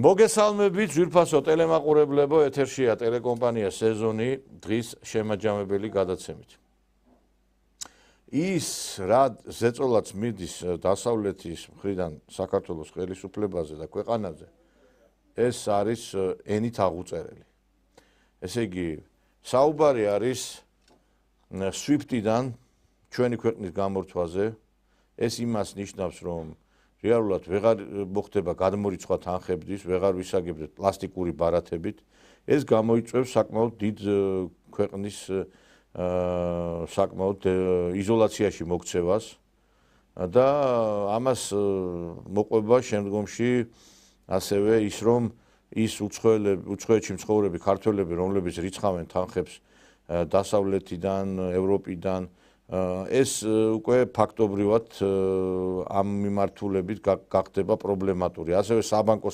მოგესალმებით ძვირფასო ტელემაყურებლებო, ეთერშია ტელეკომპანია სეზონი დღის შემაჯამებელი გადაცემით. ის რა ზეწოლაც მიდის დასავლეთის მხრიდან საქართველოს ხელისუფლებაზე და ქვეყანაზე, ეს არის ენით აღუწერელი. ესე იგი, საუბარი არის SWIFT-დან ჩვენი ქვეყნის გამორთვაზე, ეს იმას ნიშნავს, რომ რეალურად ვეღარ მოხდება გადმორიცხვა თანხებდის, ვეღარ ვისაგებთ პლასტიკური ბარათებით. ეს გამოიწვევს საკმაოდ დიდ ქვეყნის საკმაოდ იზოლაციაში მოქცევას და ამას მოყვება შემდგომში ასევე ის, რომ ის უცხოეთში მცხოვრები ქართველები, რომლებიც რიცხავენ თანხებს დასავლეთიდან, ევროპიდან, ეს უკვე ფაქტობრივად ამ მიმართულებით გახდება პრობლემატური. ასევე საბანკო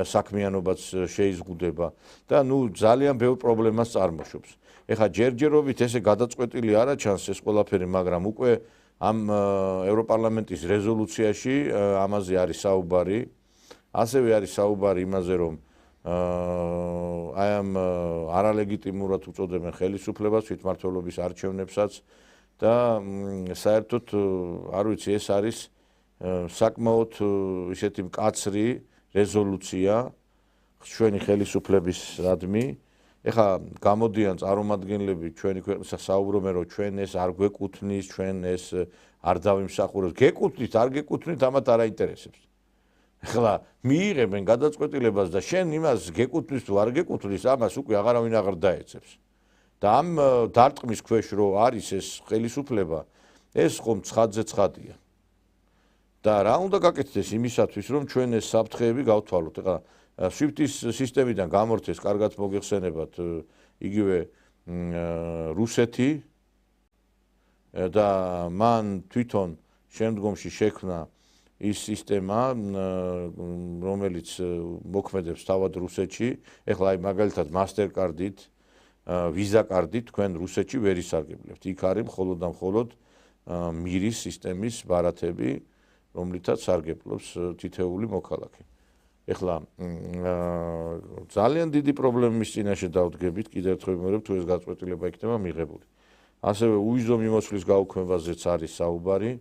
საქმიანობაც შეიზღუდება და ძალიან ბევრ პრობლემას წარმოშობს. ეხლა ჯერჯერობით ესე გადაწყვეტილი არ აჩანს ეს ყველაფერი, მაგრამ უკვე ამ ევროპარლამენტის რეზოლუციაში ამაზე არის საუბარი. ასევე არის საუბარი იმაზე, რომ აი ამ არალეგიტიმურად უწოდებენ ხელისუფლებას, თვითმმართველობის არჩევნებსაც და საერთოდ არ ვიცი, ეს არის საკმაოდ ისეთი მკაცრი რეზოლუცია ჩვენი ხელისუფლებისადმი. ეხლა გამოდიან წარმომადგენლები ჩვენი ქვეყნისა, საუბრობენ, რომ ჩვენ ეს არ გვეკუთვნის, ჩვენ ეს არ დავიმსახურებთ. გეკუთვნით, არ გეკუთვნით, ამათ არ აინტერესებს. ეხლა მიიღებენ გადაწყვეტილებას და შენ იმას გეკუთვნის თუ არ გეკუთვნის, ამას უკვე აღარავინ აღარ დაეცებს. და ამ დარტყმის ქვეშ რო არის ეს ხელისუფლება, ეს ხომ ცხადზე ცხადია. და რა უნდა გაკეთდეს იმისათვის, რომ ჩვენ ეს საფრთხეები გავთვალოთ. ეხლა SWIFT-ის სისტემიდან გამორთეს, კარგად მოგეხსენებათ, იგივე რუსეთი და მან თვითონ შემდგომში შექმნა ის სისტემა, რომელიც მოქმედებს თავად რუსეთში. ეხლა აი მაგალითად Mastercard-ით, Visa კარტით თქვენ რუსეთში ვერ ისარგებლებთ. იქ არის მხოლოდ და მხოლოდ მირის სისტემის ბარათები, რომლითაც სარგებლობს თითეული მოქალაქე. ეხლა ძალიან დიდი პრობლემის წინაშე დავდგებით, კიდევ ერთხელ ვიმეორებ, თუ ეს გაწყვეტილება იქნება მიღებული. ასევე უვიზო მიმოსვლის გაუქმებაზეც არის საუბარი.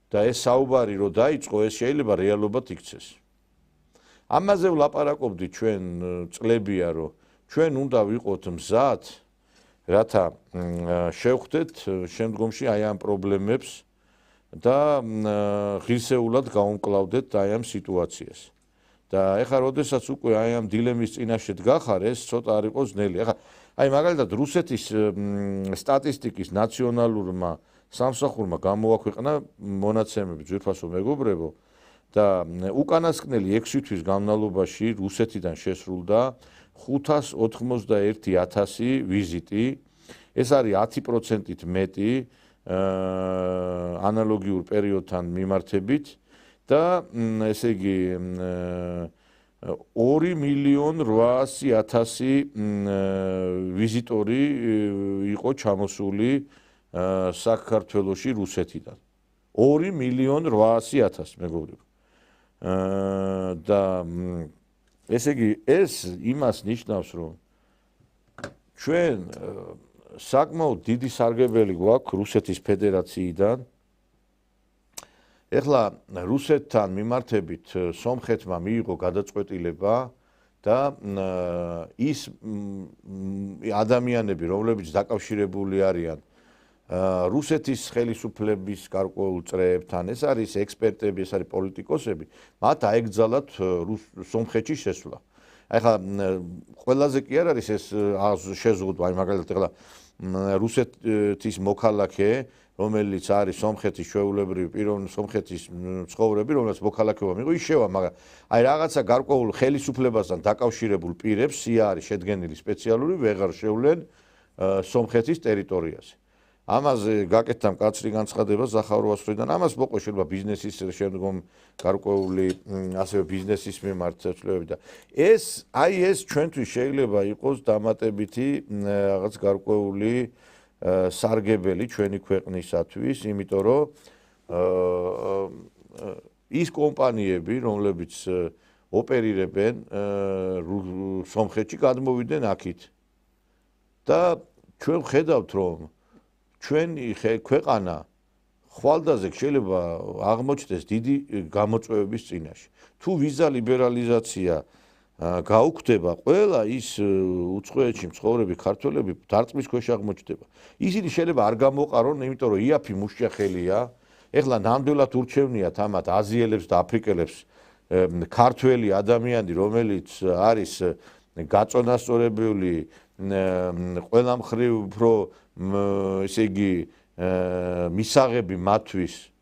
და ეს საუბარი რო დაიწყო, ეს შეიძლება რეალობად იქცეს. ამაზე ვლაპარაკობდით ჩვენ წლებია, რომ ჩვენ უნდა ვიყოთ მზად, რათა შევხვდეთ შემდგომში აი ამ პრობლემებს და ღირსეულად გავუმკლავდეთ აი ამ სიტუაციას. და ეხლა როდესაც უკვე აი ამ დილემის წინაშე დგახარ, ეს ცოტა არ იყო ძნელი. ეხლა აი მაგალითად რუსეთის სტატისტიკის ნაციონალურმა სამსახურმა გამოაქვეყნა მონაცემები, ძვირფასო მეგობრებო, და უკანასკნელი 6 თვის განმავლობაში რუსეთიდან შესრულდა 591,000 ვიზიტი. ეს არის 10%-ით მეტი ანალოგიურ პერიოდთან მიმართებით და ესე იგი 2,800,000 ვიზიტორი იყო ჩამოსული საქართველოში რუსეთიდან. 2,800,000 მეგობრებო. და ესე იგი ეს იმას ნიშნავს, რომ ჩვენ საკმაოდ დიდი სარგებელი გვაქვს რუსეთის ფედერაციიდან. ეხლა რუსეთთან მიმართებით სომხეთმა მიიღო გადაწყვეტილება და ის ადამიანები, რომლებიც დაკავშირებული არიან რუსეთის ხელისუფლების გარკვეულ წრეებთან, ეს არის ექსპერტები, ეს არის პოლიტიკოსები, მათ აეკრძალათ სომხეთში შესვლა. ეხლა ყველაზე კი არ არის ეს შეზღუდვა, აი მაგალითად ეხლა რუსეთის მოქალაქე, რომელიც არის სომხეთის ჩვეულებრივი სომხეთის მცხოვრები, რომელიც მოქალაქეობა მიიღო, ის შევა, მაგრამ აი რაღაცა გარკვეულ ხელისუფლებასთან დაკავშირებულ პირებს სია არის შედგენილი სპეციალური, ვეღარ შევლენ სომხეთის ტერიტორიაზე. ამაზე გაკეთდა მკაცრი განცხადება ზახაროვას მხრიდან. ამას მოყვა შეიძლება ბიზნესის შემდგომ გარკვეული ასევე ბიზნესის მიმართ ცვლილებები და ეს ჩვენთვის შეიძლება იყოს დამატებითი რაღაც გარკვეული სარგებელი ჩვენი ქვეყნისათვის, იმიტომ რომ ის კომპანიები, რომლებიც ოპერირებენ სომხეთში გადმოვიდნენ აქით. და ჩვენ ვხედავთ, რომ ჩვენი ქვეყანა ხვალდაზე შეიძლება აღმოჩნდეს დიდი გამოწვევების წინაშე. თუ ვიზა ლიბერალიზაცია გაუქმდება, ყველა ის უცხოეთში მცხოვრები ქართველები დარწმის ქვეშ აღმოჩნდება. ისინი შეიძლება არ გამოყარონ, იმიტომ რომ იაფი მუშჭახელია. ეხლა ნამდვილად ურჩევნიათ ამათ აზიელებს და აფრიკელებს ქართველი ადამიანი, რომელიც არის გაწონასწორებული ყველა მხრივ უფრო ესე იგი მისაღები მათთვის.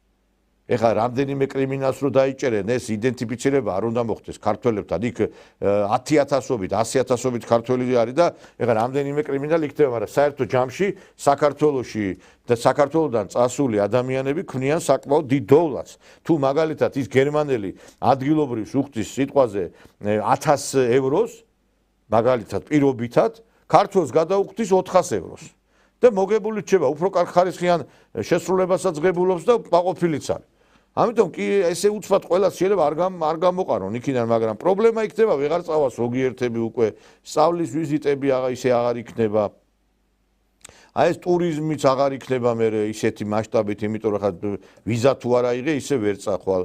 ეხლა რამდენიმე კრიმინალს რო დაიჭერენ, ეს იდენტიფიცირება არ უნდა მოხდეს ქართველებთან. იქ 10,000-ობით, 100,000-ობით ქართველი არის და ეხლა რამდენიმე კრიმინალი იქნება, მაგრამ საერთო ჯამში საქართველოში და საქართველოდან წასული ადამიანები ქმნიან საკმაოდ დიდ დოვლას. თუ მაგალითად ის გერმანელი ადგილობრივს უხდის სიტყვაზე 1000 ევროს, მაგალითად პირობითად, ქართველს გადაუხდის 400 ევროს. და მოგებული რჩება, უფრო კარგ ხარისხიან შესრულებასაც ღებულობს და მაყოფილიც არის. ამიტომ კი ესე უცბად ყველას შეიძლება არ გამოყარონ იქიდან, მაგრამ პრობლემა იქნება, ვეღარ წავა ზოგიერთები უკვე, სწავლის ვიზიტები ისე აღარ იქნება. აი ეს ტურიზმიც აღარ იქნება მე ისეთი მასშტაბით, იმიტომ რომ ხა ვიზა თუ არ აიღე, ისე ვერ წახვალ.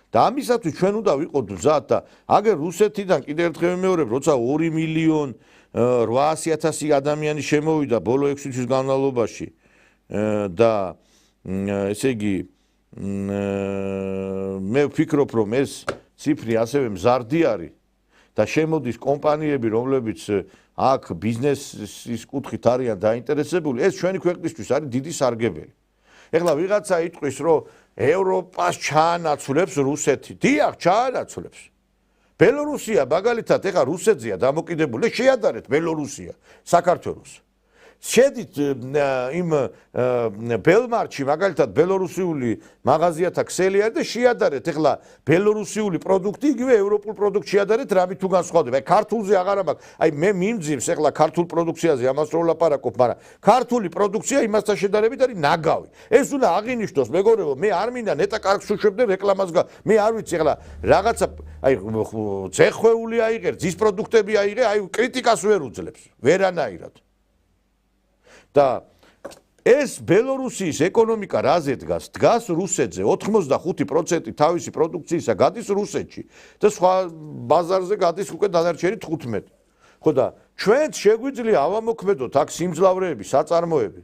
და ამისათვის ჩვენ უნდა ვიყოთ მზად და აგერ რუსეთიდან კიდევ ერთხელ ვიმეორებ, როცა 2,800,000 ადამიანი შემოვიდა ბოლო 6 თვის განმავლობაში და ესე იგი მე ვფიქრობ, რომ ეს ციფრი ასევე მზარდი არის და შემოდის კომპანიები, რომლებიც აქ ბიზნესის კუთხით არიან დაინტერესებული, ეს ჩვენი ქვეყნისთვის არის დიდი სარგებელი. ეხლა ვიღაცა იტყვის, რომ ევროპას ჩაანაცვლებს რუსეთი. დიახ, ჩაანაცვლებს. ბელორუსია მაგალითად ეხლა რუსეთზეა დამოკიდებული, შეადარეთ ბელორუსია საქართველოს. შედით იმ ბელმარჩი მაგალითად ბელორუსიული მაღაზიათა ქსელი არის და შეადარეთ ეხლა ბელორუსიული პროდუქტი იგივე ევროპულ პროდუქტს შეადარეთ, რამით თუ განსხვავდება. ქართულზე აღარა მაქვს. აი მე მიმძიმს ეხლა ქართულ პროდუქციაზე ამას რო ვლაპარაკობ, მაგრამ ქართული პროდუქცია იმასთან შედარებით არის ნაგავი. ეს უნდა აღინიშნოს, მეგობრებო, მე არ მინდა ნეტა კარგს უშვებდე რეკლამას მე არ ვიცი ეხლა რაღაცა აი ძეხვეული აიღე, ძის პროდუქტები აიღე, აი კრიტიკას ვერ უძლებს, ვერანაირად. და ეს ბელორუსიის ეკონომიკა რაზე დგას? დგას რუსეთზე. 85% თავისი პროდუქციისა გადის რუსეთში და სხვა ბაზარზე გადის უკვე დანარჩენი 15%. ხო და ჩვენც შეგვიძლია ავამოქმედოთ აქ სიმძლავრეები, საწარმოები.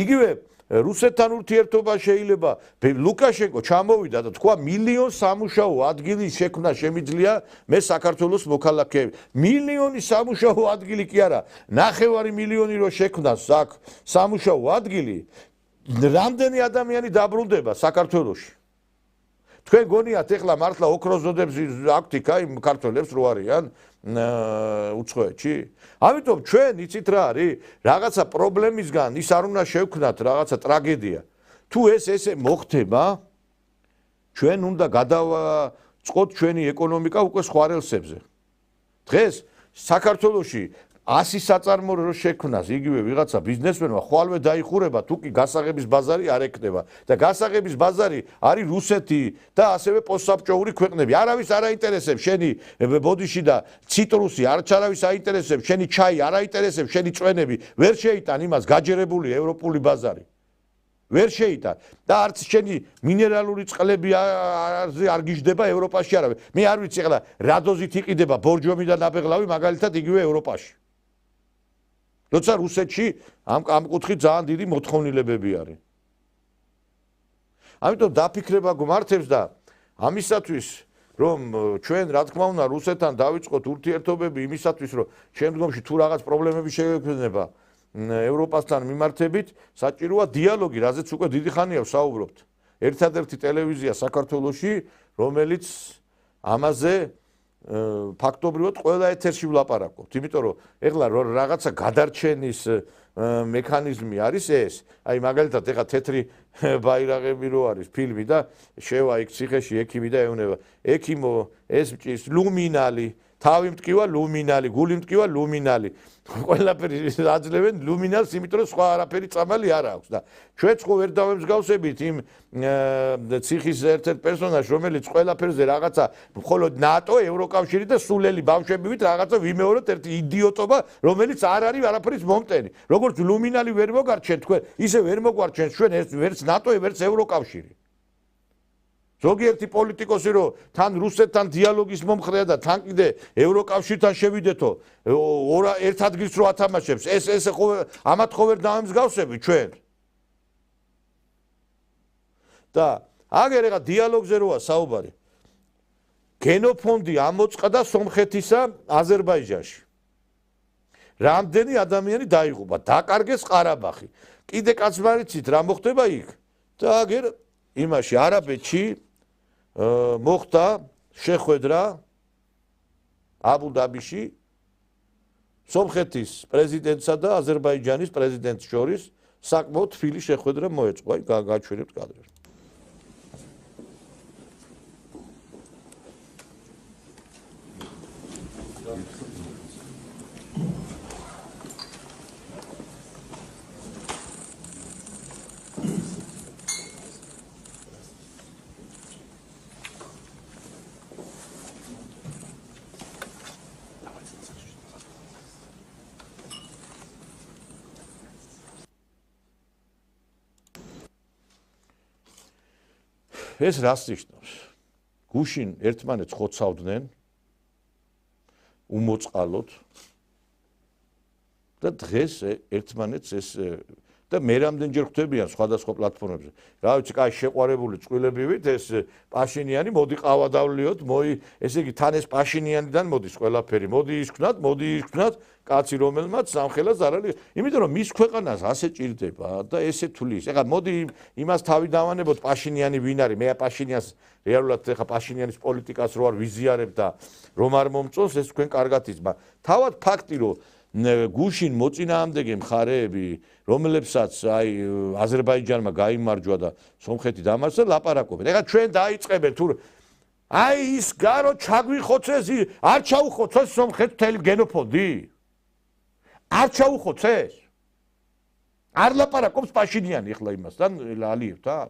იგივე რუსეთთან ურთიერთობა შეიძლება ლუკაშენკო ჩამოვიდა და თქვა მილიონ სამუშაო ადგილის შექმნა შემიძლია მე საქართველოს მოქალაქეები. მილიონი სამუშაო ადგილი კი არა, 9 მილიონი რო შექმნას აქ სამუშაო ადგილი, რამდენი ადამიანი დაბრუნდება საქართველოში? თქვენ გონიათ ეხლა მართლა ოქროზოდებს აქვთ იქ აი ქართველებს რო არიან უცხოეთში? ამიტომ ჩვენ იცით რა არის? რაღაცა პრობლემისგან ის არ უნდა შევქმნათ რაღაცა ტრაგედია. თუ ესე მოხდება, ჩვენ უნდა გადავაწყოთ ჩვენი ეკონომიკა უკვე სხვა რელსებზე. დღეს საქართველოში 100 საწარმო რო შექმნას, იგივე ვიღაცა ბიზნესმენმა ხვალვე დაიხურება, თუ კი გასაღების ბაზარი არ ექნება და გასაღების ბაზარი არის რუსეთი და ასევე პოსტსაბჭოური ქვეყნები. არავის არ აინტერესებს შენი ბოდიში და ციტრუსი, არავის აინტერესებს შენი ჩაი, არ აინტერესებს შენი წვენები, ვერ შეიტან იმას გაჯერებული ევროპული ბაზარი. ვერ შეიტან და არც შენი მინერალური წყლები არ გიждდება ევროპაში არავე. მე არ ვიცი ახლა რა დოზით იყიდება ბორჯომი და ნაბეღლავი მაგალითად იგივე ევროპაში. როცა რუსეთში ამ კუთხით ძალიან დიდი მოთხოვნილებები არის. ამიტომ დაფიქრება გვმართებს და ამისათვის რომ ჩვენ რა თქმა უნდა რუსეთთან დავიწყოთ ურთიერთობები იმისათვის რომ შემდგომში თუ რაღაც პრობლემები შეექმნება ევროპასთან მიმართებით, საჭიროა დიალოგი, რაზეც უკვე დიდი ხანია ვსაუბრობთ. ერთადერთი ტელევიზია საქართველოში, რომელიც ამაზე ფაქტობრივად ყველა ეთერში ვლაპარაკობთ, იმიტომ რომ ეხლა რაღაცა გადარჩენის მექანიზმი არის ეს. აი მაგალითად ეხლა თეთრი ბაირაღები რო არის ფილმი და შევა იქ ციხეში ექიმი და ეუბნება, ექიმო, ეს მჭირს ლუმინალი თავი მტკივა ლუმინალი, გული მტკივა ლუმინალი. ყველაფერი აძლევენ ლუმინალს, იმიტომ რომ სხვა არაფერი წამალი არ აქვს და ჩვენც ხო ვერ დავემსგავსებით იმ ციხის ერთ-ერთ პერსონაჟს, რომელიც ყველაფერზე რაღაცა მხოლოდ ნატო, ევროკავშირი და სულელი ბავშვებივით რაღაცა ვიმეოროთ ერთი იდიოტობა, რომელიც არ არის არაფრის მომტენი. როგორც ლუმინალი ვერ მოგარჩენ თქვენ, ისე ვერ მოგვარჩენს ჩვენ ვერც ნატო, ვერც ევროკავშირი. ზოგიერთი პოლიტიკოსი რომ თან რუსეთთან დიალოგის მომხრეა და თან კიდე ევროკავშირთან შევიდეთო, ერთ ადგილს რო ათამაშებს, ეს ხო ამათ ხო ვერ დავემსგავსებით ჩვენ. და აგერ ეხა დიალოგზე როა საუბარი. გენოფონდი ამოწყდა სომხეთისა აზერბაიჯანში. რამდენი ადამიანი დაიღუპა, დაკარგეს ყარაბაღი. კიდე კაცმარიცით რა მოხდება იქ? და აგერ იმაში არაბეთში მოხდა შეხვედრა აბუ-დაბიში სომხეთის პრეზიდენტსა და აზერბაიჯანის პრეზიდენტს შორის საკმაოდ თბილი შეხვედრა მოეწყო. აი გაჩვენებთ კადრებში. ეს რას ნიშნავს? გუშინ ერთმანეთს ხოცავდნენ უმოწყალოდ და დღეს ერთმანეთს ეს და მე რამდენჯერ ხვდებიან სხვადასხვა პლატფორმებზე. რა ვიცი, კაი შეყვარებული წყვილებივით ეს პაშინიანი მოდი ყავა დავლიოთ, ესე იგი თან ეს პაშინიანიდან მოდის ყველაფერი. მოდი ისქვნათ კაცი რომელმაც სამხელას არ არის. იმიტომ რომ მის ქვეყანას ასე ჭირდება და ესე თulis. ეხლა მოდი იმას თავი დავანებოთ პაშინიანი ვინ არის? მე პაშინიანს რეალურად ეხლა პაშინიანის პოლიტიკას რო არ ვიზიარებ და რომ არ მომწონს ეს თქვენ კარგად იცით. თავად ფაქტი რომ გუშინ მოწინააღმდეგე მხარეები, რომლებსაც აი აზერბაიჯანმა გაიმარჯვა და სომხეთი დამარცხდა, ლაპარაკობენ. ეხლა ჩვენ დაიწყებენ თუ აი ის გარო ჩაგვიხოცეს, არ ჩაუხოცეს სომხეთს მთელი გენოფონდი? არ ჩაუხოცეს? არ ლაპარაკობს პაშინიანი ეხლა იმასთან, ალიევთან?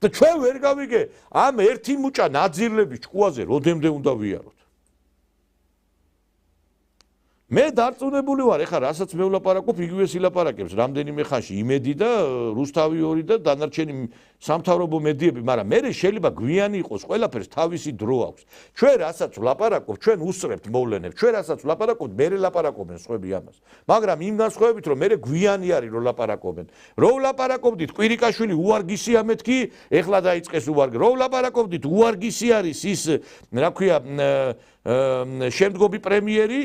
და ჩვენ ვერ გავიგე ამ ერთი მუჭა ნაძირლების ჭკუაზე როდემდე უნდა ვიაროთ. მე დარწმუნებული ვარ, ეხლა რასაც მე ვლაპარაკობ, იგივეს ილაპარაკებს რამდენიმე ხანში იმედი და რუსთავი 2 და დანარჩენი სამთავრობო მედიები, მაგრამ მე შეიძლება გვიანი იყოს, ყველაფერს თავისი დრო აქვს. ჩვენ რასაც ვლაპარაკობ, ჩვენ უსწრებთ მოვლენებს, ჩვენ რასაც ვლაპარაკობ, მე ლაპარაკობენ სხვები ამას. მაგრამ იმ განსხვავებით, რომ მე გვიანი არის რომ ლაპარაკობენ. რო ვლაპარაკობდით კვირიკაშვილი უარგისია მეთქი, ეხლა დაიწყეს უარგი. რო ვლაპარაკობდით უარგისი არის ის, რა ქვია, შემდგომი პრემიერი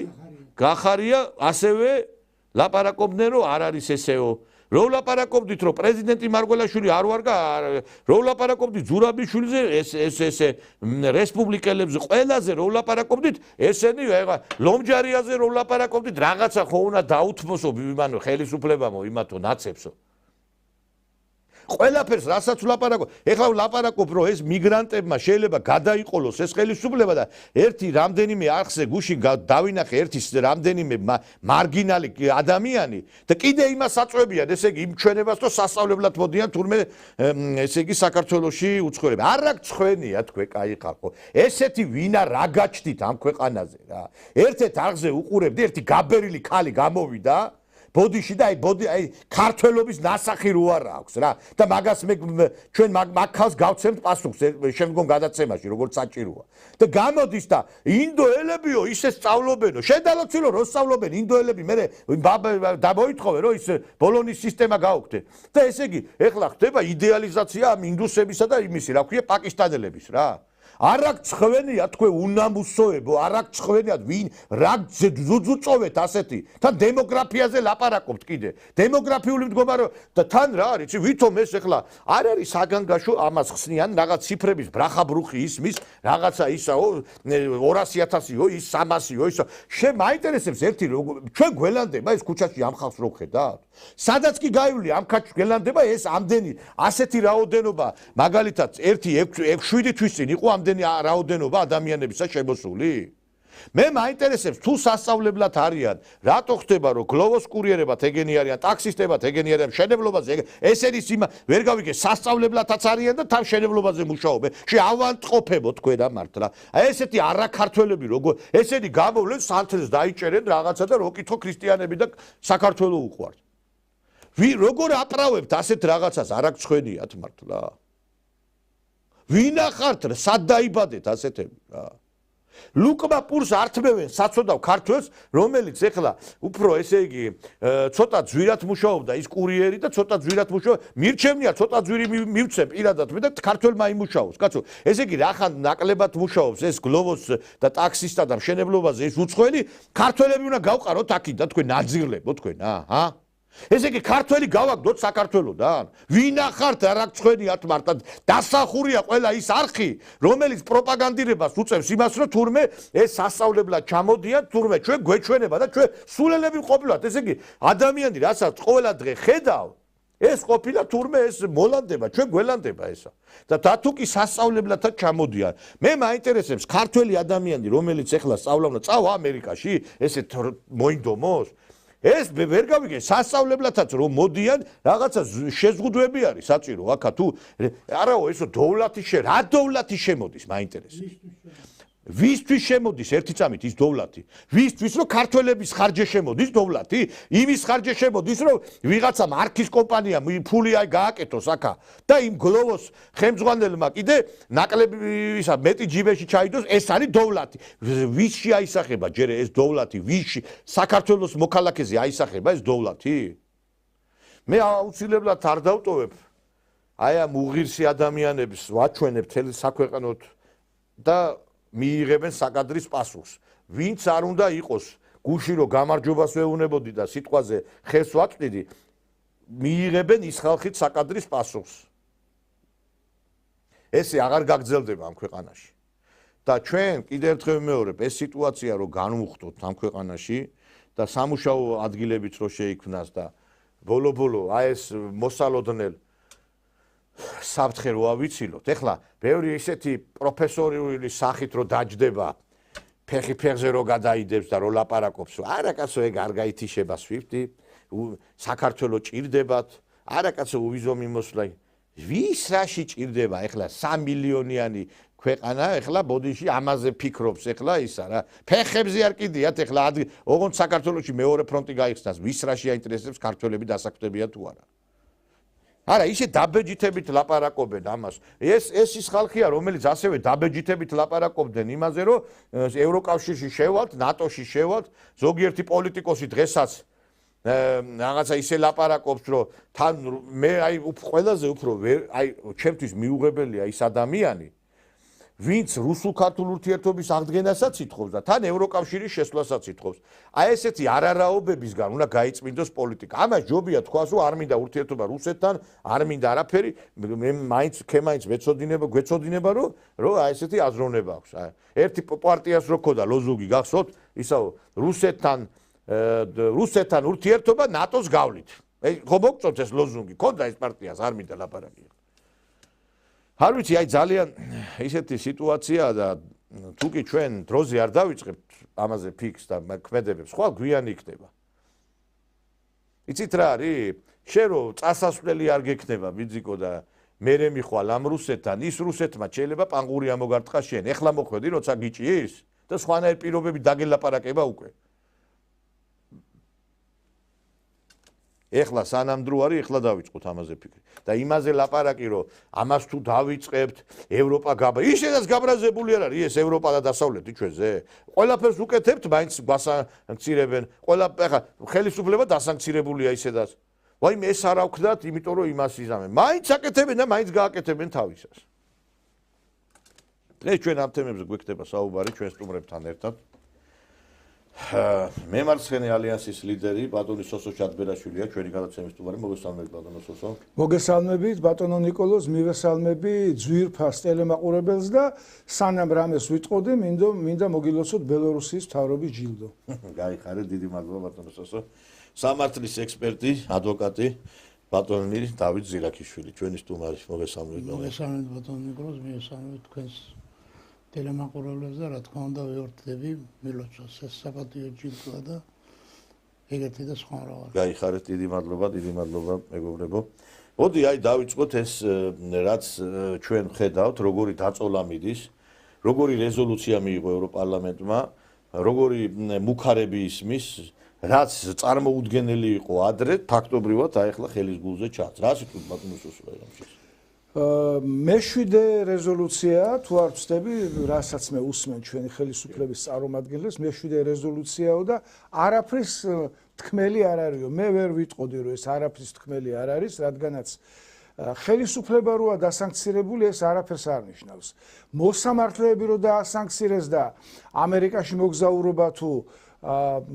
გახარია, ასევე ლაპარაკობდნენ რომ არ არის ესეო. რო ვლაპარაკობდით რომ პრეზიდენტი მარგველაშვილი არ ვარგა, რო ვლაპარაკობდით ზურაბიშვილზე, ეს რესპუბლიკელებზე ყველაზე რო ვლაპარაკობდით, ესენი ლომჯარიაზე რო ვლაპარაკობდით, რაღაცა ხო უნდა დაუთმოსო იმანო ხელისუფლებამო იმათო ნაცებსო. ყველაფერს რასაც ვლაპარაკობ, ეხლა ვლაპარაკობ რომ ეს მიგრანტებმა შეიძლება გადაიყოლოს ეს ხელისუფლება და ერთი რამდენიმე არხზე გუშინ დავინახე ერთი რამდენიმე მარგინალი ადამიანი და კიდე იმას აწვევიან, ესე იგი იმ ჩვენებას თუ სასწავლებლად მოდიან თურმე ესე იგი საქართველოში უცხოელები. არ აქ ცხენია თქვენ კაი ხალხო. ესეთი ვინა რა გაჩდით ამ ქვეყანაზე რა. ერთ-ერთ არხზე უყურებდი ერთი გაბერილი ქალი გამოვიდა ბოდიში და აი ქართველობის ნასახი რო არ აქვს რა და მაგას მე ჩვენ მაგ ხალხს გავცემთ პასუხს შემდგომ გადაცემაში როგორც საჭიროა და გამოდის და ინდოელებიო ისე სწავლობენო შედალოცილო რო სწავლობენ ინდოელები მე დამოითხოვე რომ ის ბოლონის სისტემა გაუქმდე და ესე იგი ეხლა ხდება იდეალიზაცია ამ ინდუსებისა და იმისი რა ქვია პაკისტანელების რა არ აქ ცხვენია თქვენ უნამუსოებო არ აქ ცხვენიათ ვინ რა ზუძუწოვეთ ასეთი თან დემოგრაფიაზე ლაპარაკობთ კიდე დემოგრაფიული მდგომარეობა და თან რა არის იცი ვითომ ეს ეხლა არ არის საგანგაშო ამას ხსნიან რაღაც ციფრების ბრახაბრუხი ისმის რაღაცა ისაო 200,000-ო ის 300-ო ის მაინტერესებს ერთი ჩვენ გველანდება ეს ქუჩაში ამ ხალხს რო ხედავთ სადაც კი გაივლი ამ ქაჩს გველანდება ეს ამდენი ასეთი რაოდენობა მაგალითად 1-7 თვის წინ იყო ამდენი რაოდენობა ადამიანებისა შემოსული მე მაინტერესებს თუ სასწავლებლად არიან, რატო ხდება რომ გლოვოს კურიერებად ეგენი არიან, ტაქსისტებად ეგენი არიან, მშენებლობაზე ესენი სიმა ვერ გავიგე, სასწავლებლადაც არიან და თან მშენებლობაზე მუშაობენ. შეავანტყოფებო თქვენ და მართლა. აი ესეთი არაქართველები როგორ ესენი გამოვლენ სანთელს დაიჭერენ რაღაცა და როკითხო ქრისტიანები და საქართველოს უყვართ. როგორ აპრავებთ ასეთ რაღაცას არაკ ცხენიათ მართლა. ვინ ახართ სად დაიბადეთ ასეთები რა. ლუკმა პურს ართმევენ საწოდავ ქართველს, რომელიც ეხლა უფრო ესე იგი ცოტა ძვირად მუშაობდა ის კურიერი და ცოტა ძვირად მუშაობდა. მირჩევნია ცოტა ძვირი მივცე პირადად მე და ქართველმა იმუშაოს. კაცო, ესე იგი რახან ნაკლებად მუშაობს ეს გლოვოს და ტაქსისტა და მშენებლობაზე ეს უცხოელი, ქართველები უნდა გავყაროთ აქედან თქვენ ნაძირლებო თქვენ, ჰა? ესე იგი ქართველი გავაგდოთ საქართველოდან. ვინ ახართ არაკცხენიათ მართლა დასახურია ყველა ის არხი, რომელიც პროპაგანდირებას უწევს იმას, რომ თურმე ეს სასწავლებლად ჩამოდიან, თურმე ჩვენ გვეჩვენება და ჩვენ სულელები ყოფილვართ. ესე იგი ადამიანი რასაც ყველა დღე ხედავ, ეს ყოფილა თურმე ეს მოლანდება, ჩვენ გველანდება ესა. და თუ კი სასწავლებლადაც ჩამოდიან. მე მაინტერესებს ქართველი ადამიანი, რომელიც ეხლა სწავლა უნდა წავა ამერიკაში, ესეთ მოინდომოს. ეს ვერ გავიგე სასწავლებლადაც რომ მოდიან რაღაცა შეზღუდვები არის საჭირო აქა თუ არაო ესო დოვლათი რა დოვლათი შემოდის მაინტერესებს ვისთვის შემოდის ერთი წამით ის დოვლათი ვისთვის რომ ქართველების ხარჯე შემოდის დოვლათი იმის ხარჯე შემოდის რომ ვიღაცა მარკის კომპანია ფული აი გააკეთოს აქა და იმ გლოვოს ხელმძღვანელმა კიდე ნაკლები ისა მეტი ჯიბეში ჩაიდოს ეს არის დოვლათი ვისში აისახება ჯერ ეს დოვლათი ვისში საქართველოს მოქალაქეზე აისახება ეს დოვლათი მე აუცილებლად არ დავტოვებ აი ამ უღირსი ადამიანებს ვაჩვენებ თელ საქვეყნოთ და მიიღებენ საკადრის პასუხს. ვინც არ უნდა იყოს გუში რომ გამარჯვებას ვეუბნებოდი და სიტყვაზე ხეს ვაწვდიდი, მიიღებენ ის ხალხით საკადრის პასუხს. ესე აღარ გაგრძელდება ამ ქვეყანაში. და ჩვენ კიდევ ერთხელ ვიმეორებ, ეს სიტუაცია რომ განვუხტოთ ამ ქვეყანაში და სამუშაო ადგილებიც რო შეიქმნას და ბოლო-ბოლო აი ეს მოსალოდნელ საფრთხე რო ავიცილოთ. ეხლა ბევრი ისეთი პროფესორიული სახით რო დაჯდება, ფეხი ფეხზე რო გადაიდებს და რო ლაპარაკობს, არა კაცო ეგ არ გაითიშება SWIFT-ი, საქართველოს ჭირდებათ, არა კაცო უვიზო მიმოსვლა. ვის რაში ჭირდება ეხლა 3 მილიონიანი ქვეყანა, ეხლა ბოდიში ამაზე ფიქრობს ეხლა ისა რა. ფეხებზე არ კიდიათ ეხლა ოღონდ საქართველოში მეორე ფრონტი გაიხსნას, ვის რაში აინტერესებს ქართველები დასაქმდებიან თუ არა. არა, ისე დაბეჯითებით ლაპარაკობენ ამას. ეს ის ხალხია, რომელიც ასევე დაბეჯითებით ლაპარაკობდნენ იმაზე, რომ ევროკავშირში შევალთ, ნატოში შევალთ, ზოგიერთი პოლიტიკოსი დღესაც რაღაცა ისე ლაპარაკობს, რომ თან მე აი ყველაზე უფრო აი ჩემთვის მიუღებელია ის ადამიანი, ვინც რუსულ-ქართულ ურთიერთობის აღდგენასაც ითხოვს და თან ევროკავშირის შესვლასაც ითხოვს. აი ესეთი არარაობებისგან უნდა გაიწმინდოს პოლიტიკა. ამას ჯობია თქვას, რომ არ მინდა ურთიერთობა რუსეთთან, არ მინდა არაფერი, მე მაინც გვეცოდინება, რომ აი ესეთი აზროვნება აქვს. ერთი პარტიას რო ქონდა ლოზუნგი გახსოვთ, ისაო რუსეთთან ურთიერთობა ნატოს გავლით. ხო მოგწონთ ეს ლოზუნგი, ქონდა ეს პარტიას, არ მინდა ლაპარაკი. არ ვიცი, აი ძალიან ისეთი სიტუაციაა და თუ კი ჩვენ დროზე არ დავიწყებთ ამაზე ფიქს და ქმედებებს, ხვალ გვიანი იქნება. იცით რა არის? შენ რო წასასვლელი არ გექნება ბიძიკო და მერე მიხვალ ამ რუსეთთან, ის რუსეთმა შეიძლება პანგური ამოგარტყა შენ. ეხლა მოხვედი, როცა გიჭირს და სხვანაირ პირობები დაგელაპარაკება უკვე. ეხლა სანამ დრო არის, ეხლა დავიწყოთ ამაზე ფიქრი. და იმაზე ლაპარაკი, რომ ამას თუ დავიწყებთ, ევროპა ისედაც გაბრაზებული არ არის ეს ევროპა და დასავლეთი ჩვენზე. ყველაფერს უკეთებთ, მაინც გვასანქცირებენ. ეხლა ხელისუფლება დასანქცირებულია ისედაც. ვაიმე ეს არ ავქდათ, იმიტომ რომ იმას იზამენ. მაინც აკეთებენ და მაინც გააკეთებენ თავისას. დღეს ჩვენ ამ თემებზე გვექნება საუბარი ჩვენ სტუმრებთან ერთად. მემარცხენე ალიანსის ლიდერი ბატონი სოსო ჩადბერაშვილია, ჩვენი გადაცემის სტუმარი. მოგესალმებით ბატონო სოსო. მოგესალმებით ბატონო ნიკოლოზ, მივესალმები ძვირფას ტელემაყურებელს და სანამ რამეს ვიტყოდი, მინდა მოგილოცოთ ბელორუსიის მთავრობის ჯილდო. გაიხარეთ, დიდი მადლობა ბატონო სოსო. სამართლის ექსპერტი, ადვოკატი ბატონი დავით ზირაქიშვილი, ჩვენი სტუმარი. მოგესალმებით. მოგესალმებით ბატონო ნიკოლოზ, მივესალმებით თქვენს Telemaყურებლებს და რა თქმა უნდა ვიორთდები მილოცვას ეს საპატიო ჯილდოა და ეგეთი და სხვა რაღაც. გაიხარეთ, დიდი მადლობა მეგობრებო. მოდი აი დავიწყოთ ეს რაც ჩვენ ხედავთ, როგორი დაწოლა მიდის, როგორი რეზოლუცია მიიღო ევროპარლამენტმა, როგორი მუქარები ისმის, რაც წარმოუდგენელი იყო ადრე, ფაქტობრივად აი ახლა ხელის გულზე ჩანს. რა სიტყვით ბატონო სუსლაი ამჩეს? მეშვიდე რეზოლუცია თუ არ ვცდები, რასაც მე უსმენ ჩვენი ხელისუფლების წარმომადგენლებს, მეშვიდე რეზოლუციაო და არაფრის თქმელი არ არისო. მე ვერ ვიტყოდი რომ ეს არაფრის თქმელი არ არის, რადგანაც ხელისუფლება როა დასანქცირებული, ეს არაფერს არ ნიშნავს. მოსამართლეები რო დაასანქცირეს და ამერიკაში მოგზაურობა თუ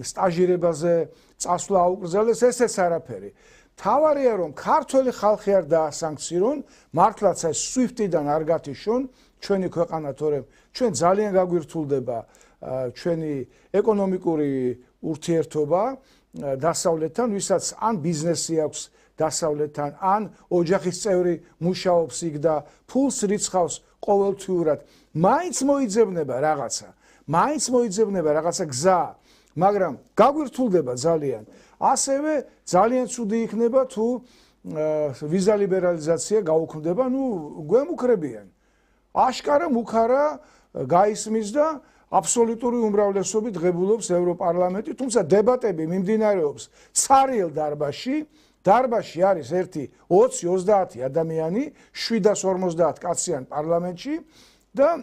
სტაჟირებაზე წასვლა აუკრძალეს, ესეც არაფერი. თავარია რომ ქართველი ხალხი არ დაასანქცირონ, მართლაც ეს SWIFT-დან არ გათიშონ ჩვენი ქვეყანა, თორემ ჩვენ ძალიან გაგვირთულდება ჩვენი ეკონომიკური ურთიერთობა დასავლეთთან, ვისაც ან ბიზნესი აქვს დასავლეთთან, ან ოჯახის წევრი მუშაობს იქ და ფულს რიცხავს ყოველთვიურად, მაინც მოიძებნება რაღაცა გზა, მაგრამ გაგვირთულდება ძალიან. ასევე ძალიან ცუდი იქნება თუ ვიზა ლიბერალიზაცია გაუქმდება, გვემუქრებიან. აშკარა მუქარა გაისმის და აბსოლუტური უმრავლესობით ღებულობს ევროპარლამენტი, თუმცა დებატები მიმდინარეობს ცარიელ დარბაზში. დარბაზში არის 20-30 ადამიანი, 750 კაციან პარლამენტში და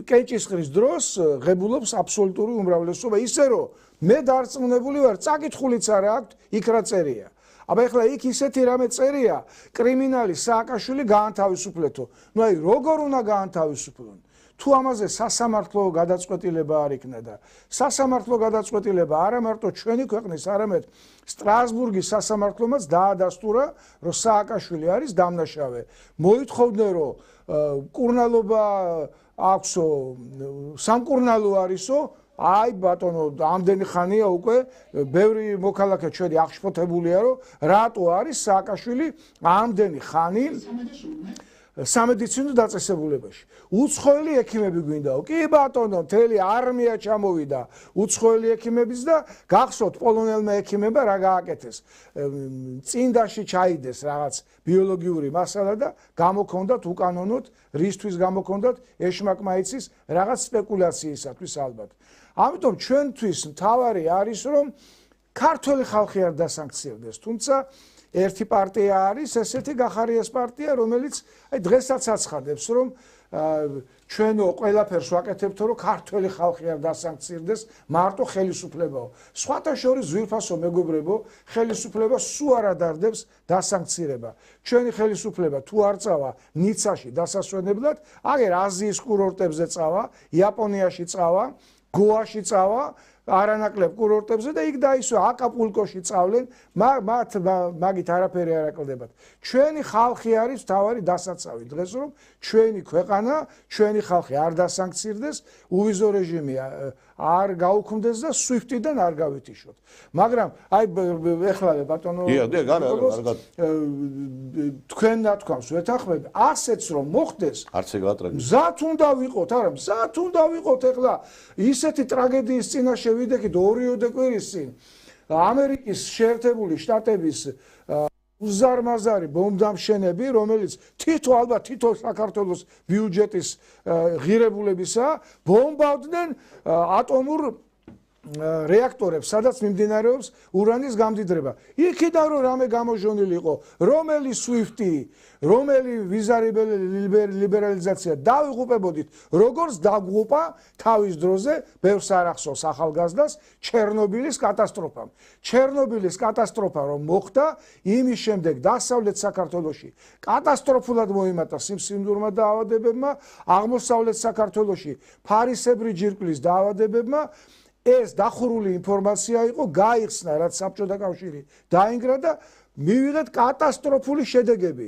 კენჭისყრის დროს ღებულობს აბსოლუტური უმრავლესობა, ისე რომ მე დარწმუნებული ვარ, წაკითხულიც არ აქვს, იქ რა წერია. აბა ეხლა იქ ისეთი რამე წერია, კრიმინალი სააკაშვილი გაანთავისუფლეთო. აი როგორ უნდა გაანთავისუფლონ? თუ ამაზე სასამართლო გადაწყვეტილება არ იქნა და სასამართლო გადაწყვეტილება არა მარტო ჩვენი ქვეყნის, არამედ სტრასბურგის სასამართლომაც დაადასტურა, რომ სააკაშვილი არის დამნაშავე. მოითხოვდნენ, რომ კურნალობა აქვსო, სამკურნალო არისო, აი ბატონო, ამდენი ხანია უკვე ბევრი მოქალაქე ჩვენი აღშფოთებულია, რომ რატო არის სააკაშვილი ამდენი ხანი სამედიცინო დაწესებულებაში. უცხოელი ექიმები გვინდაო. კი ბატონო, მთელი არმია ჩამოვიდა უცხოელი ექიმების და გახსოვთ პოლონელმა ექიმებმა რა გააკეთეს. წინდაში ჩაიდეს რაღაც ბიოლოგიური მასალა და გამოქონდათ უკანონოდ, რისთვის გამოქონდათ ეშმაკმაიცის რაღაც სპეკულაციისათვის ალბათ. ამიტომ ჩვენთვის მთავარი არის რომ ქართველი ხალხი არ დასანქცირდეს, თუმცა ერთი პარტია არის, ესეთი გახარიას პარტია, რომელიც აი დღესაც აცხადებს, რომ ჩვენო ყველაფერს ვაკეთებთო, რომ ქართველი ხალხი არ დასანქცირდეს, მარტო ხელისუფლებაო. სხვათა შორის ძვირფასო მეგობრებო, ხელისუფლება სულ არ ადარდებს დასანქცირება. ჩვენი ხელისუფლება თუ არ წავა ნიცაში დასასვენებლად, აგერ აზიის კურორტებზე წავა, იაპონიაში წავა, გოაში წავა, არანაკლებ კურორტებზე და იქ დაისვა აკაპულკოში წავლენ, მაგით არაფერი არ აკლდებათ. ჩვენი ხალხი არის მთავარი დასაცავი დღეს, რომ ჩვენი ქვეყანა, ჩვენი ხალხი არ დასანქცირდეს, უვიზო რეჟიმი არ გაუქმდეს და SWIFT-დან არ გავითიშოთ. მაგრამ აი ეხლა ბატონო თქვენ ნათქვამს ვეთანხმებ, ასეც რომ მოხდეს, არც ეგ ატრაგია. მზად უნდა ვიყოთ, არა, მზად უნდა ვიყოთ ეხლა ისეთი ტრაგედიის წინაშე ვიდექით 2 კვირის წინ ამერიკის შეერთებული შტატების უზარმაზარი ბომბდამშენები, რომელიც ალბათ თითო საქართველოს ბიუჯეტის ღირებულებისა, ბომბავდნენ ატომურ რეაქტორებს, სადაც მიმდინარეობს ურანის გამდიდრება. იქიდან რომ რამე გამოჟონილი იყო, რომელი SWIFT-ი, რომელი ვიზა ლიბერალიზაცია დავიღუპებოდით, როგორც დაგღუპა თავის დროზე ბევრს არ ახსოვს ახალგაზრდას ჩერნობილის კატასტროფამ. ჩერნობილის კატასტროფა რომ მოხდა, იმის შემდეგ დასავლეთ საქართველოში კატასტროფულად მოიმატა სიმსივნურმა დაავადებებმა, აღმოსავლეთ საქართველოში ფარისებრი ჯირკვლის დაავადებებმა. ეს დახურული ინფორმაცია იყო, გაიხსნა რაც საბჭოთა კავშირი დაინგრა და მივიღეთ კატასტროფული შედეგები.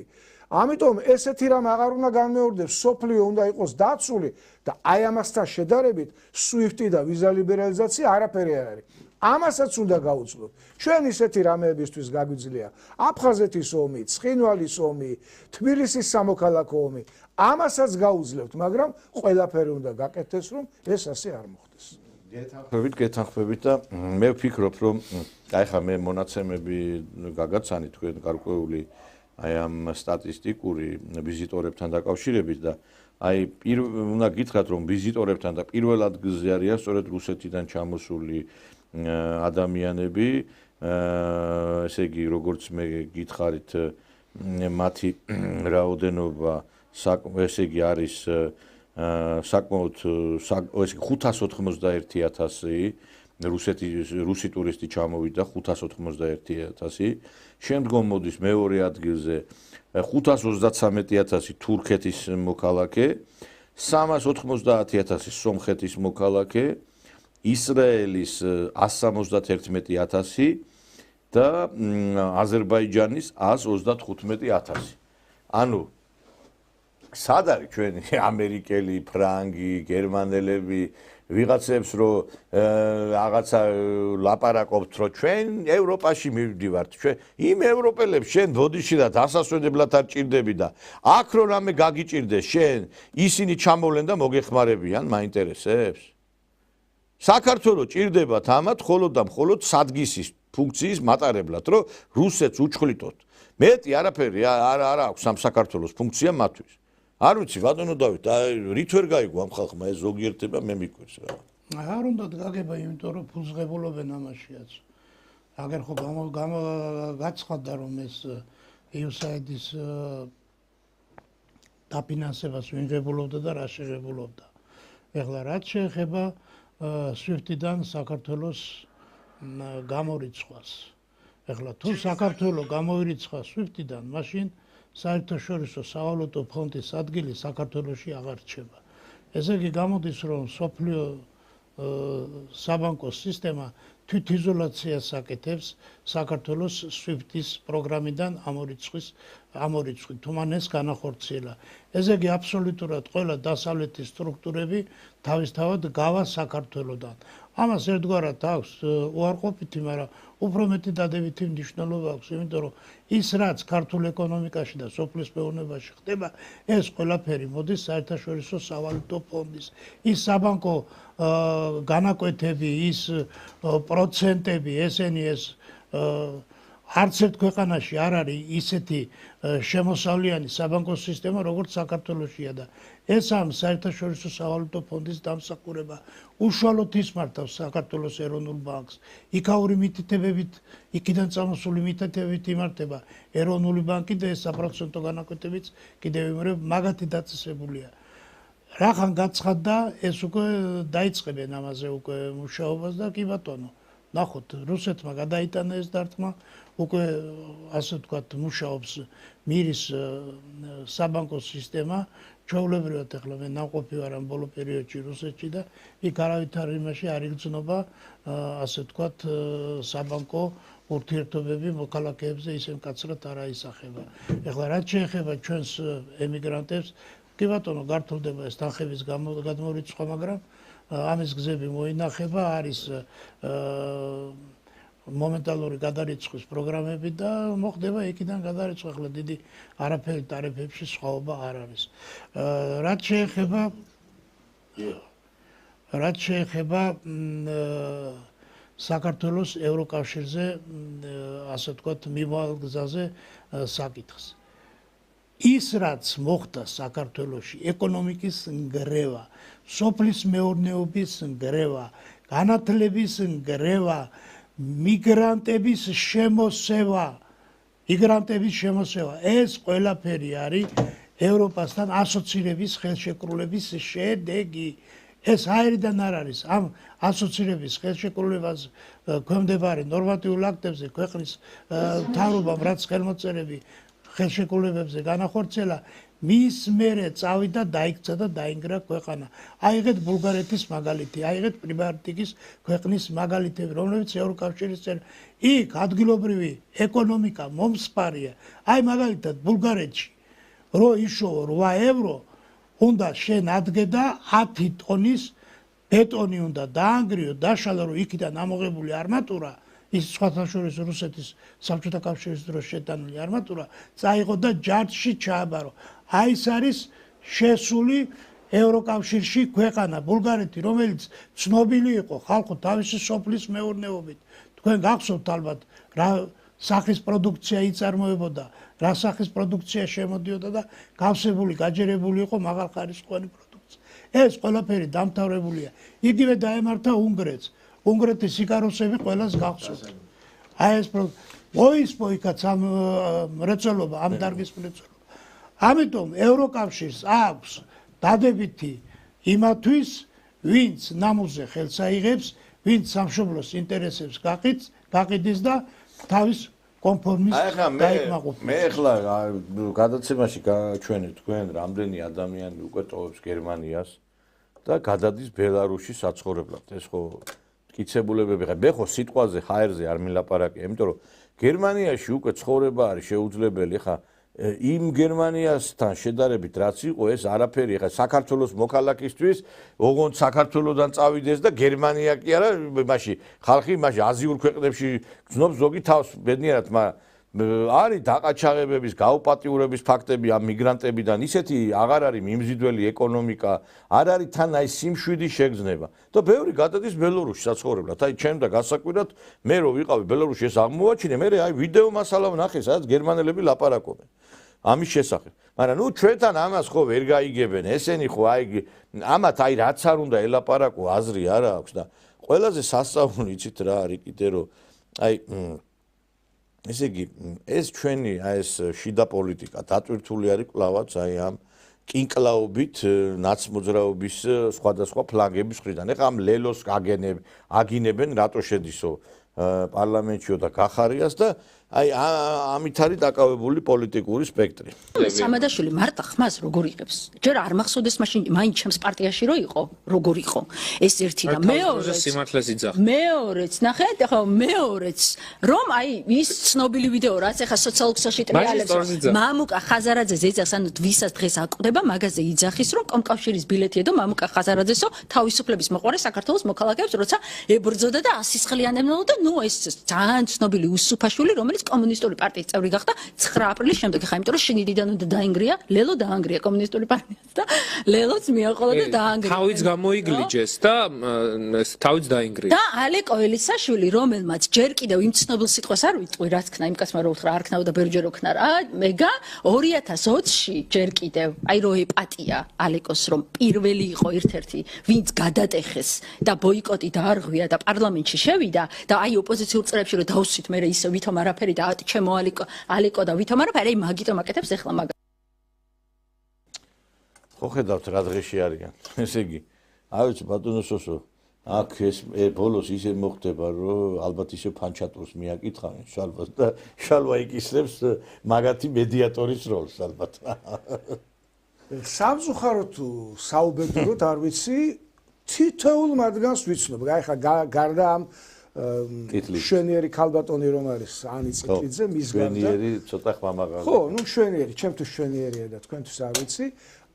ამიტომ ესეთი რამ აღარ უნდა განმეორდეს, სოფლიო უნდა იყოს დაცული და აი ამასთან შედარებით SWIFT და ვიზა ლიბერალიზაცია არაფერი არ არის. ამასაც უნდა გაუძლოთ. ჩვენ ისეთი რამეებისთვის გაგვიძლია აფხაზეთის ომი, ცხინვალის ომი, თბილისის სამოქალაქო ომი. ამასაც გაუძლებთ, მაგრამ ყველაფერი უნდა გაკეთდეს, რომ ეს ასე არ მოხდეს. გეთანხმებით და მე ვფიქრობ, რომ აი ხა მე მონაცემები გაგაცანით თქვენ გარკვეული აი ამ სტატისტიკური ვიზიტორებთან დაკავშირებით და აი უნდა გითხრათ, რომ ვიზიტორებთან და პირველ ადგილზე არიან სწორედ რუსეთიდან ჩამოსული ადამიანები, ესე იგი, როგორც მე გითხარით, მათი რაოდენობა ესე იგი არის საკმაოდ 591,000 რუსი ტურისტი ჩამოვიდა 591,000. შემდგომ მოდის მეორე ადგილზე 533,000 თურქეთის მოქალაქე, 390,000 სომხეთის მოქალაქე, ისრაელის 171,000 და აზერბაიჯანის 135,000. ანუ სად არის ჩვენი ამერიკელი, ფრანგი, გერმანელები ვიღაცებს რომ რაღაცა ლაპარაკობთ რომ ჩვენ ევროპაში მივდივართ, ჩვენ იმ ევროპელებს შენ ბოდიში და დასასვენებლად არ ჭირდები და აქ რომ რამე გაგიჭირდეს შენ ისინი ჩამოვლენ და მოგეხმარებიან, მაინტერესებს? საქართველოს ჭირდებათ ამათ მხოლოდ და მხოლოდ სადგისის ფუნქციის მატარებლად, რომ რუსეთს უჩხლიტოთ. მეტი არაფერი არ აქვს ამ საქართველოს ფუნქცია მათთვის. არ ვიცი, ბატონო დავით, რით ვერ გაიგო ამ ხალხმა ეს ზოგიერთება მე მიკვირს რა. არ უნდა გაგება, იმიტომ რომ ფულს ღებულობენ ამაშიაც. აგერ ხო გაცხადდა რომ ეს USAID-ის დაფინანსებას ვინ ღებულობდა და რა შეღებულობდა. ეხლა რაც შეეხება SWIFT-დან საქართველოს გამორიცხვას. ეხლა თუ საქართველოს გამოირიცხა SWIFT-დან, მაშინ საერთაშორისო სავალუტო ფონდის ადგილი საქართველოში აღარ რჩება. ესე იგი გამოდის, რომ სოფლიო საბანკო სისტემა თვითიზოლაციას აკეთებს საქართველოს SWIFT-ის პროგრამიდან ამორიცხვით, თუ მან ეს განახორციელა. ესე იგი აბსოლუტურად ყველა დასავლეთის სტრუქტურები თავისთავად გავა საქართველოდან. ამას ერთგვარად აქვს უარყოფითი, მაგრამ უფრო მეტი დადებითი მნიშვნელობა აქვს, იმიტომ რომ ის რაც ქართულ ეკონომიკაში და სოფლის მეურნეობაში ხდება, ეს ყველაფერი მოდის საერთაშორისო სავალუტო ფონდის. ის საბანკო განაკვეთები, ის პროცენტები, ესენი ეს არც ერთ ქვეყანაში არ არის ისეთი შემოსავლიანი საბანკო სისტემა, როგორც საქართველოშია და ეს ამ საერთაშორისო სავალუტო ფონდის დამსახურება უშუალოდ ისმართავს საქართველოს ეროვნულ ბანკს. იქაური მითითებებით, იქიდან წამოსული მითითებებით იმართება ეროვნული ბანკი და ეს საპროცენტო განაკვეთებიც კიდევ იმრებ მაგათი დაწესებულია. რახან გაცხადდა, ეს უკვე დაიწყებენ ამაზე უკვე მუშაობას და კი ბატონო, ნახოთ, რუსეთმა გადაიტანა ეს დარტყმა, უკვე ასე ვთქვათ, მუშაობს მირის საბანკო სისტემა. ჩვეულებრივად ახლა მე ნაყოფი ვარ ამ ბოლო პერიოდში რუსეთში და იქ არავითარ იმაში არ იგრძნობა ასე ვთქვათ საბანკო ურთიერთობები მოქალაქეებზე ისე მკაცრად არ აისახება. ეხლა რაც შეეხება ჩვენს ემიგრანტებს, კი ბატონო, გართულდება ეს თანხების გადმორიცხვა, მაგრამ ამის გზები მოინახება, არის მომენტალური გადარიცხვის პროგრამები და მოხდება იქიდან გადარიცხვა. ახლა დიდი არაფერი ტარიფებში სხვაობა არ არის. რაც შეეხება საქართველოს ევროკავშირზე, ასე ვთქვათ, მიმავალ გზაზე საკითხს. ის რაც მოხდა საქართველოში, ეკონომიკის ნგრევა, სოფლის მეურნეობის ნგრევა, განათლების ნგრევა, მიგრანტების შემოსევა, ეს ყველაფერი არის ევროპასთან ასოცირების ხელშეკრულების შედეგი. ეს აერიდან არ არის. ამ ასოცირების ხელშეკრულებას ქვემდებარე ნორმატიულ აქტებზე ქვეყნის მთავრობამ რაც ხელმოწერები ხელშეკრულებებზე განახორციელა, მის მერე წავიდა, დაიქცა და დაინგრა ქვეყანა. აიღეთ ბულგარეთის მაგალითი, აიღეთ პრიბალტიკის ქვეყნის მაგალითები, რომლებიც ევროკავშირის წევრია. იქ ადგილობრივი ეკონომიკა მომსპარია. აი მაგალითად ბულგარეთში რო იშოვო 8 ევრო უნდა შენ ადგე და 10 ტონის ბეტონი უნდა დაანგრიო, დაშალა რომ იქიდან ამოღებული არმატურა ის სხვათაშორის რუსეთის საბჭოთა კავშირის დროს შეტანილი არმატურა წაიღო და ჯარჯში ჩააბარო. აი ეს არის შესული ევროკავშირში ქვეყანა ბულგარეთი, რომელიც ცნობილი იყო ხალხო თავისი სოფლის მეურნეობით. თქვენ გახსოვთ ალბათ რა სახის პროდუქცია იწარმოებოდა, რა სახის პროდუქცია შემოდიოდა და გავსებული, გაჯერებული იყო მაღალხარისხოვანი პროდუქცია. ეს ყველაფერი დამთავრებულია. იგივე დაემართა უნგრეთს. უნგრეთის სიკაროსები ყველას გახსოვთ. აი ეს მოისპო იქაც ამ მრეწველობა, ამ დარგის მრეწველობა. ამიტომ ევროკავშირს აქვს დადებითი იმათვის, ვინც ნამუზე ხელს აიღებს, ვინც სამშობლოს ინტერესებს გაყიდის და თავის კონფორმიზმს დაიკმაყოფილებს. მე ახლა გადაცემაში გაჩვენე თქვენ რამდენი ადამიანი უკვე ტოვებს გერმანიას და გადადის ბელარუსში საცხოვრებლად. ეს ხო მტკიცებულებები ხარ. მე ხო სიტყვაზე ჰაერზე არ მილაპარაკე, იმიტომ რომ გერმანიაში უკვე ცხოვრება არის შეუძლებელი. ხა იმ გერმანიასთან შედარებით რაც იყო ეს არაფერი. ხა საქართველოს მოქალაქისთვის ოღონდ საქართველოსდან წავიდეს და გერმანია კი არა, მაშინ ხალხი მაშინ აზიურ ქვეყნებში გძნობს ზოგი თავს ბედნიერად, მაგრამ არის დაყაჩაღებების, გაუპატიურების ფაქტები ამ მიგრანტებიდან, ისეთი აღარ არის მიმზიდველი ეკონომიკა, არ არის თან აი სიმშვიდის შეგრძნება და ბევრი გადადის ბელარუსში საცხოვრებლად. აი ჩემ და გასაკვირად მე რო ვიყავი ბელარუსში ეს აღმოაჩინე, მე აი ვიდეო მასალა ვნახე, სადაც გერმანელები ლაპარაკობენ ამის შესახებ. მაგრამ ნუ ჩვენთან ამას ხო ვერ გაიგებენ, ესენი ხო აი ამათ აი რაც არ უნდა ელაპარაკო აზრი არ აქვს და ყველაზე სასწაული იცით რა არის კიდე რომ აი ესე იგი ეს ჩვენი აი ეს შიდა პოლიტიკა დატვირთული არის კლავაც აი ამ კინკლაობით ნაცმოძრაობის სხვადასხვა ფლანგების მხრიდან. ეხლა ამ ლელოს აგინებენ რატო შედისო პარლამენტშიო და გახარიას და აი ამით არის დაკავებული პოლიტიკური სპექტრი. სამადაშვილი მარტა ხმას როგორ იღებს? ჯერ არ მახსოვდეს მაშინ მაინც ჩემს პარტიაში რო იყო, როგორ იყო. ეს ერთი და მეორეც ნახეთ, ახლა მეორეც რომ აი ის ცნობილი ვიდეო რაც ახლა სოციალურ ქსელში ტრიალებს მამუკა ხაზარაძე ზეძახს ანუ ვისაც დღეს აკვდება მაგაზე იძახის რომ კომკავშირის ბილეთია და მამუკა ხაზარაძესო თავისუფლების მოყარე საქართველოს მოქალაქეებს როცა ებრძოდა და ასისხლიანებდა ნუ ეს ძალიან ცნობილი უსუფაშვილი რომელიც კომუნისტური პარტიის წევრი გახდა 9 აპრილის შემდეგ. ხა იმიტომ რომ შინიდიდან უნდა დაინგრია, ლელო დაანგრია კომუნისტური პარტიას და ლელოც მიაყოლა და დაანგრია. თავიც გამოიგლიჯეს და თავიც დაინგრია. და ალეკო ელისაშვილი რომელმაც ჯერ კიდევ იმ ცნობილ სიტყვას არ ვიტყვი, რაც ქნა იმ კაცმა რო უთხრა არ ქნაო და ბერჯერო ქნა რა, მეგა 2020-ში ჯერ კიდევ აი რო ეპატია ალეკოს რომ პირველი იყო ერთ-ერთი ვინც გადატეხეს და ბოიკოტი დაარღვია და პარლამენტში შევიდა და აი ოპოზიციურ წრეებში რომ დავსვით მე ისე ვითომ არაფერი და ჩემო ალეკო და ვითომ არაფერი აი მაგიტომ აკეთებს ახლა მაგ ხო ხედავთ რა დღეში არიან. ესე იგი არ ვიცი ბატონო სოსო აქ ეს ბოლოს ისე მოხდება რომ ალბათ ისე ფანჩატურს მიაკითხავენ შალვას და შალვა იკისრებს მაგათი მედიატორის როლს ალბათ. სამწუხაროდ თუ საუბედუროთ არ ვიცი თითოეულ მათგანს ვიცნობ. აი ხა გარდა ამ შვენიერი ქალბატონი რომ არის ანი წიტლიძე მის გარდა შვენიერი ცოტა ხმამაღალი. ხო, ნუ შვენიერი, ჩემთვის შვენიერია და თქვენთვის არ ვიცი.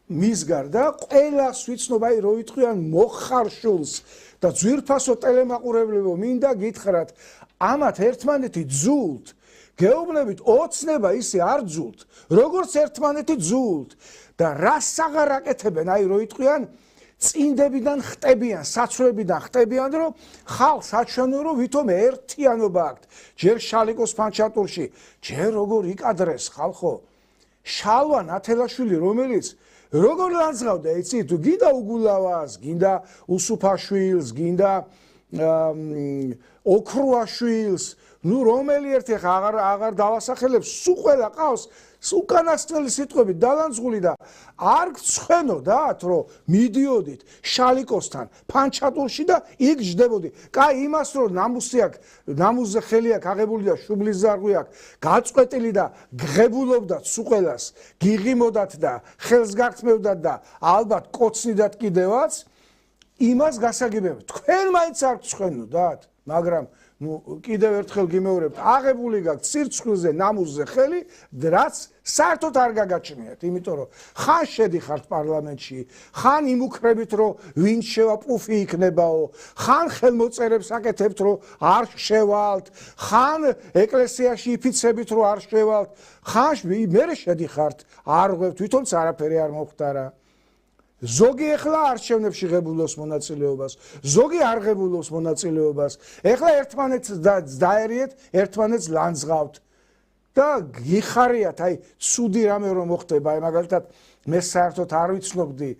მის გარდა ყველას ვიცნობ აი რო ვიტყვიან მოხარშულს და ძვირფასო ტელემაყურებლებო მინდა გითხრათ ამათ ერთმანეთი ძულთ გეუბნებით ოცნება ისე არ ძულთ როგორც ერთმანეთი ძულთ და რას აღარ აკეთებენ აი რო ვიტყვიან წინდებიდან ხტებიან, საცვრებიდან ხტებიან, რომ ხალხს აჩვენონ, რომ ვითომ ერთიანობა აქვთ. ჯერ შალიკოს ფანჩატურში, ჯერ როგორ იკადრეს ხალხო. შალვა ნათელაშვილი, რომელიც როგორ ლანძღავდა, იცით, თუ გინდა უგულავას, გინდა უსუფაშვილს, გინდა ოქრუაშვილს, ნუ რომელი ერთი აღარ დავასახელებს, სულ ყველა ყავს უკანასკნელი სიტყვებით დალანძღული და არ გცხვენოდათ რომ მიდიოდით შალიკოსთან ფანჩატურში და იქ ჯდებოდი. კაი იმას რომ ნამუზე ხელი აქვს აღებული და შუბლის ზარღვი აქვს გაწყვეტილი და გღებულობდათ სულ ყველას გიღიმოდათ და ხელს გართმევდათ და ალბათ კოცნიდათ კიდევაც იმას გასაგებია თქვენ მაინც არ გწვენოდათ მაგრამ კიდევ ერთხელ გიმეორებთ აღებული გაქვთ სირცხვილზე ნამუსზე ხელი რაც საერთოდ არ გაგაჩნიათ იმიტომ რომ ხან შედიხართ პარლამენტში ხან იმუქრებით რომ ვინ შევა პუფი იქნებაო ხან ხელმოწერებს აკეთებთ რომ არ შევალთ ხან ეკლესიაში იფიცებით რომ არ შევალთ ხან მე შედიხართ არ ღვევთ თვითონც არაფერი არ მოხდარა ზოგი ეხლა არჩევნებში ღებულობს მონაწილეობას, ზოგი არ ღებულობს მონაწილეობას. ეხლა ერთმანეთს დაერიეთ, ერთმანეთს ლანძღავთ. და გიხარიათ, აი, ცუდი რამე რომ მოხდება, აი მაგალითად, მე საერთოდ არ ვიცნობდი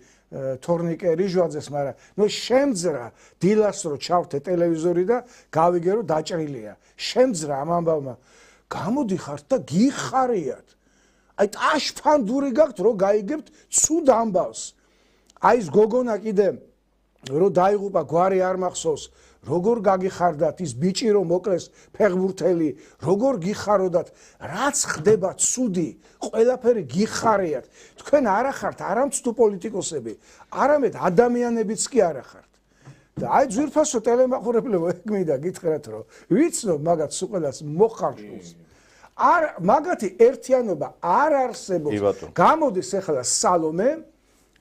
თორნიკე რიჟვაძეს, მაგრამ ნუ შემძრა დილას რო ჩავთე ტელევიზორი და გავიგე რომ დაჭრილია. შემძრა ამ ამბავმა. გამოდიხართ და გიხარიათ. აი, ტაშფანდური გაქვთ რომ გაიგებთ ცუდ ამბავს. აი ეს გოგონა კიდე რო დაიღუპა გვარი არ მახსოვს როგორ გაგიხარდათ ის ბიჭი რომ მოკლეს ფეხბურთელი როგორ გიხაროდათ რაც ხდება ცუდი ყველაფერი გიხარიათ თქვენ არ ახართ არამცდუ პოლიტიკოსები არამედ ადამიანებიც კი არ ახართ და აი ძვირფასო ტელემაყურებლებო ეგ მინდა გითხრათ რომ ვიცნობ მაგათ სულ მოხარშულს არ მაგათი ერთიანობა არ არსებობს გამოდის ახლა სალომე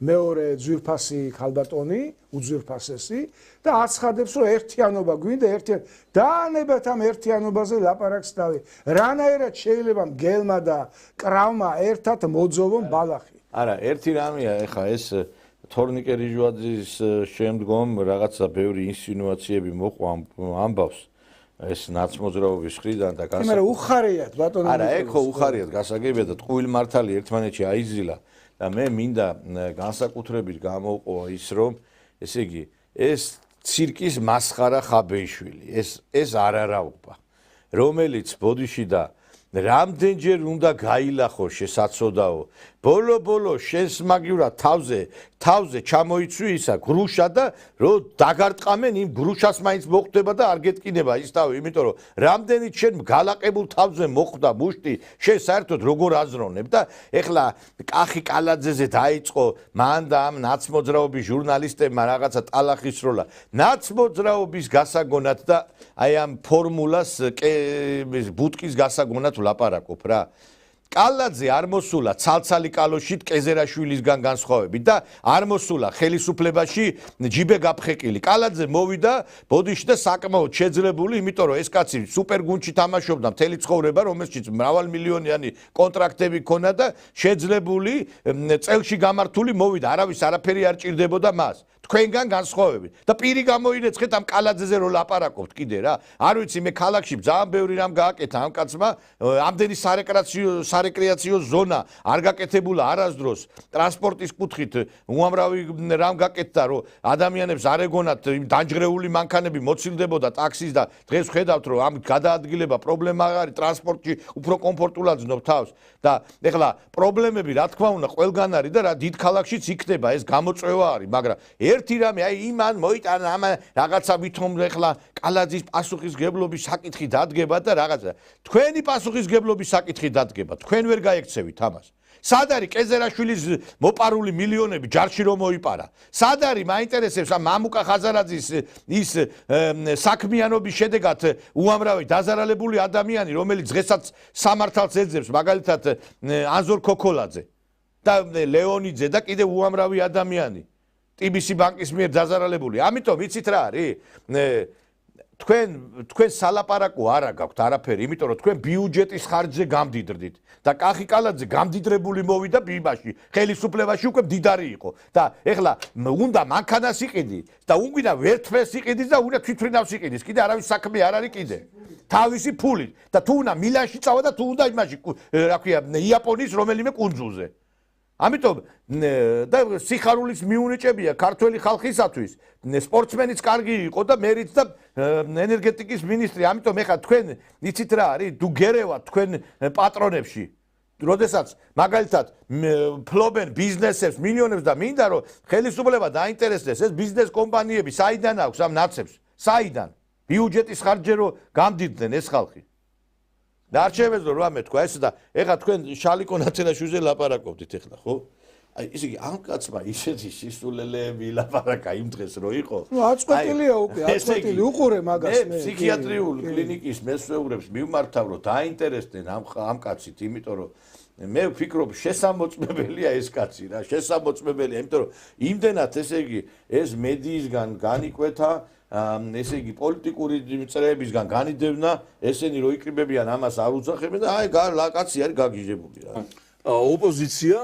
მეორე ძვირფასი ქალბატონი, უძვირფასესი და აცხადებს, რომ ერთიანობა გვინდა, დაანებათ ამ ერთიანობაზე ლაპარაკს დავი. რანაირად შეიძლება მგელმა და კრავმა ერთად მოძოვონ ბალახი? არა, ერთი რამეა, ეხა ეს თორნიკე რიჟვაძის შემდგომ რაღაცა ბევრი ინსინუაციები მოყვა ამბავს. ეს ნაცმოძრაობის მხრიდან და გასაგებია. მაგრამ უხარიათ ბატონო. არა, ეგ ხო უხარიათ გასაგებია და ტყუილ მართალი ერთმანეთში აიზილა. და მე მინდა განსაკუთრებით გამოვყო ის რომ ესე იგი ეს ცირკის მასხარა ხაბეიშვილი ეს არ არაობა რომელიც ბოდიში და რამდენჯერ უნდა გაილახო შესაძოდაო ბოლო შენს მაგივრად თავზე ჩამოიცვი ისა გრუშა და რომ დაგარტყამენ იმ გრუშას მაინც მოხდება და არ გეტკინება ის თავი იმიტომ რომ რამდენიც შენ გალაყებულ თავზე მოხდა მუშტი შენ საერთოდ როგორ აზროვნებ და ეხლა კახი კალაძეზე დაიწყო მან და ამ ნაცმოძრაობის ჟურნალისტებმა რაღაცა ტალახისროლა ნაცმოძრაობის გასაგონად და აი ამ ფორმულას ბუტკის გასაგონად ვლაპარაკობ რა კალაძე არ მოსულა ცალცალი კალოშით კეზერაშვილისგან განსხვავებით და არ მოსულა ხელისუფლებაში ჯიბე გაფხეკილი. კალაძე მოვიდა ბოდიში და საკმაოდ შეძლებული, იმიტომ რომ ეს კაცი სუპერგუნდში თამაშობდა მთელი ცხოვრება, რომელშიც მრავალმილიონიანი კონტრაქტები ჰქონდა და შეძლებული წელში გამართული მოვიდა, არავის არაფერი არ ჭირდებოდა მას. თქვენგან განსხვავებით და პირი გამოინეცხეთ ამ კალაძეზე რომ ლაპარაკობთ კიდე რა. არ ვიცი მე ქალაქში ძალიან ბევრი რამ გააკეთა ამ კაცმა, ამდენი სარეკრეაციო ზონა არ გაკეთებულა არასდროს ტრანსპორტის კუთხით უამრავი რამ გაკეთდა რომ ადამიანებს არ ეგონათ დანჯღრეული მანქანები მოცილდებოდა ტაქსის და დღეს ხედავთ რომ ამ გადაადგილება პრობლემა არ არის ტრანსპორტში უფრო კომფორტულად ზნობ თავს და ეხლა პრობლემები რა თქმა უნდა ყველგან არის და რა დიდ ქალაქშიც იქნება ეს გამოწვევა არის მაგრამ ერთი რამე აი იმან მოიტანა ამ რაღაცა ვითომ ეხლა კალაძის პასუხისგებლობის საკითხი დადგება და რაღაცა თქვენი პასუხისგებლობის საკითხი დადგება თქვენ ვერ გაიქცევით ამას სად არის კეზერაშვილის მოპარული მილიონები ჯარში რომ მოიპარა სად არის მაინტერესებს ამ მამუკა ხაზარაძის ის საქმიანობის შედეგად უამრავი დაზარალებული ადამიანი რომელიც დღესაც სამართალს ეძებს მაგალითად ანზორ ქოქოლაძე და ლეონიძე და კიდე უამრავი ადამიანი TBC ბანკის მიერ დაზარალებული. ამიტომ ვიცით რა არის? თქვენ სალაპარაკო არა გაქვთ არაფერი, იმიტომ რომ თქვენ ბიუჯეტის ხარჯზე გამდიდრდით და კახი კალაძე გამდიდრებული მოვიდა ბიბაში, ხელისუფლებაში უკვე მდიდარი იყო და ეხლა უნდა მანქანას იყიდი და უნდა ვერტფეს იყიდის და უნდა თვითფრინავს იყიდის. კიდე არავის საქმე არ არის კიდე. თავისი ფულით და თუ უნდა მილანში წავა და თუ უნდა იმაში, რა ქვია, იაპონიის რომელიმე კუნძულზე. ამიტომ და სიხარულის მიუნიჭებია ქართველი ხალხისათვის სპორტსმენიც კარგი იყო და მერიც და ენერგეტიკის მინისტრი ამიტომ ეხლა თქვენ იცით რა არის თუ გერევათ თქვენ პატრონებში როდესაც მაგალითად ფლობენ ბიზნესებს მილიონებს და მინდა რომ ხელისუფლება დაინტერესდეს ეს ბიზნეს კომპანიები საიდან აქვს ამ ნაცებს საიდან ბიუჯეტის ხარჯზე რომ გამდიდნენ ეს ხალხი და არ შემეძლო რა მე თქვა ეს და ეხლა თქვენ შალიკო ნაცელაშვილზე ლაპარაკობდით ეხლა ხო აი ისე იგი ამ კაცმა ისეთი სისულელეები ლაპარაკა იმ დღეს რო იყო. ნუ აწყვეტილია უკვე, აწყვეტილი უყურე მაგას მე ფსიქიატრიული კლინიკის მესვეურებს მივმართავ რომ დაინტერესდნენ ამ კაცით, იმიტომ რომ მე ვფიქრობ შესამოწმებელია ეს კაცი რა, შესამოწმებელია, იმიტომ რომ იმდენად ესე იგი ეს მედიისგან განიკვეთა ესე იგი პოლიტიკური წრეებისგან განიდევნა, ესენი რო იკრიბებიან ამას არ უძახებენ და აი კაცი არის გაგიჟებული რა. ოპოზიცია,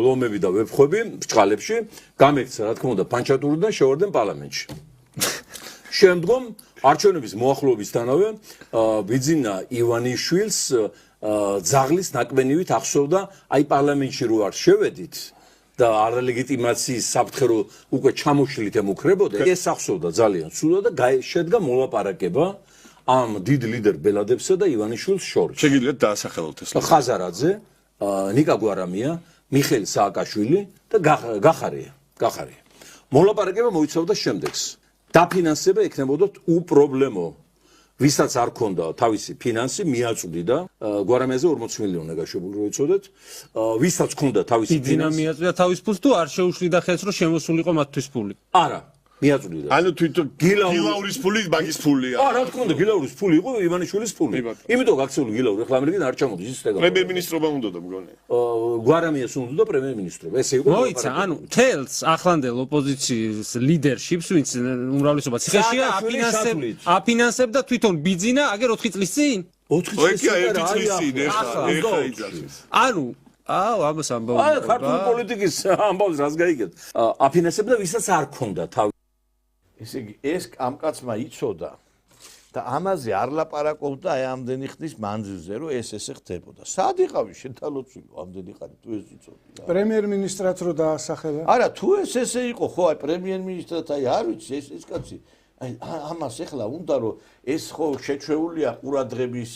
ლომები და ვებხვები ბჭყალებში გამექცა რა თქმა უნდა პანჩატური და შევარდნენ პარლამენტში. შემდგომ არჩევნების მოახლოებისთანავე ბიძინა ივანიშვილს ძაღლის ნაკბენივით ახსოვდა აი პარლამენტში რო არ შევედით და არალეგიტიმაციის საფრთხე უკვე ჩამოშლით ემუქრებოდა ეს ახსოვდა ძალიან სულად და შედგა მოლაპარაკება ამ დიდ ლიდერ ბელადებსა და ივანიშვილს შორის. შეგიძლიათ დაასახელოთ ეს. ხაზარაძე, ნიკა გვარამია, მიხეილ სააკაშვილი და გახარია. მოლაპარაკება მოიცავდა შემდეგს. დაფინანსება ექნებოდა უპრობლემო. ვისაც არ ქონდა თავისი ფინანსი, მიაწვდიდა გვარამიაზე 40 მილიონი გაშვებული რო იცოდეთ. ვისაც ქონდა თავისი ფინანსი, მიაწვდიდა თავის ფულს თუ არ შეუშლიდა ხელს რომ შემოსულიყო მათთვის ფული. არა, მიაწვდიდა. ანუ თვითონ გილაურის ფული მაგის ფულია. რა თქმა უნდა, გილაურის ფული იყო ივანიშვილის ფული. იმიტომ გაქცეული გილაური, ახლა ამერიკიდან არ ჩამოდის ის ეგა. პრემიერ-მინისტრობა უნდა და მგონი. გვარამიას უნდა პრემიერ-მინისტრობა. ესე იყო. მოიცა, ანუ თელს ახლანდელ ოპოზიციის ლიდერშიპს, ვინც უმრავლესობა ციხეშია, აფინანსებდა თვითონ ბიძინა აგერ 4 წლის წინ. 4 წლის წინ, ერთი წლის წინ, ეხლა იძახის. ანუ ამას ამბობ. აი, ქართული პოლიტიკის ამბავს რას გაიგეთ. აფინანსებდა ვისაც არ ქონდა თავი. ესე იგი ეს ამ კაცმა იცოდა და ამაზე არ ლაპარაკობდა აი ამდენი ხნის მანძილზე რომ ესე ხდებოდა. სად იყავი შეთალოცილი ამდენი ხანი თუ ეს იცოდი რა. პრემიერ-მინისტრად რო დაასახელა. არა, თუ ესე იყო, ხო, აი პრემიერ-მინისტრად აი არ ვიცი ეს კაცი. აი ამას ეხლა უნდა რომ ეს ხო შეჩვეულია ყურადღების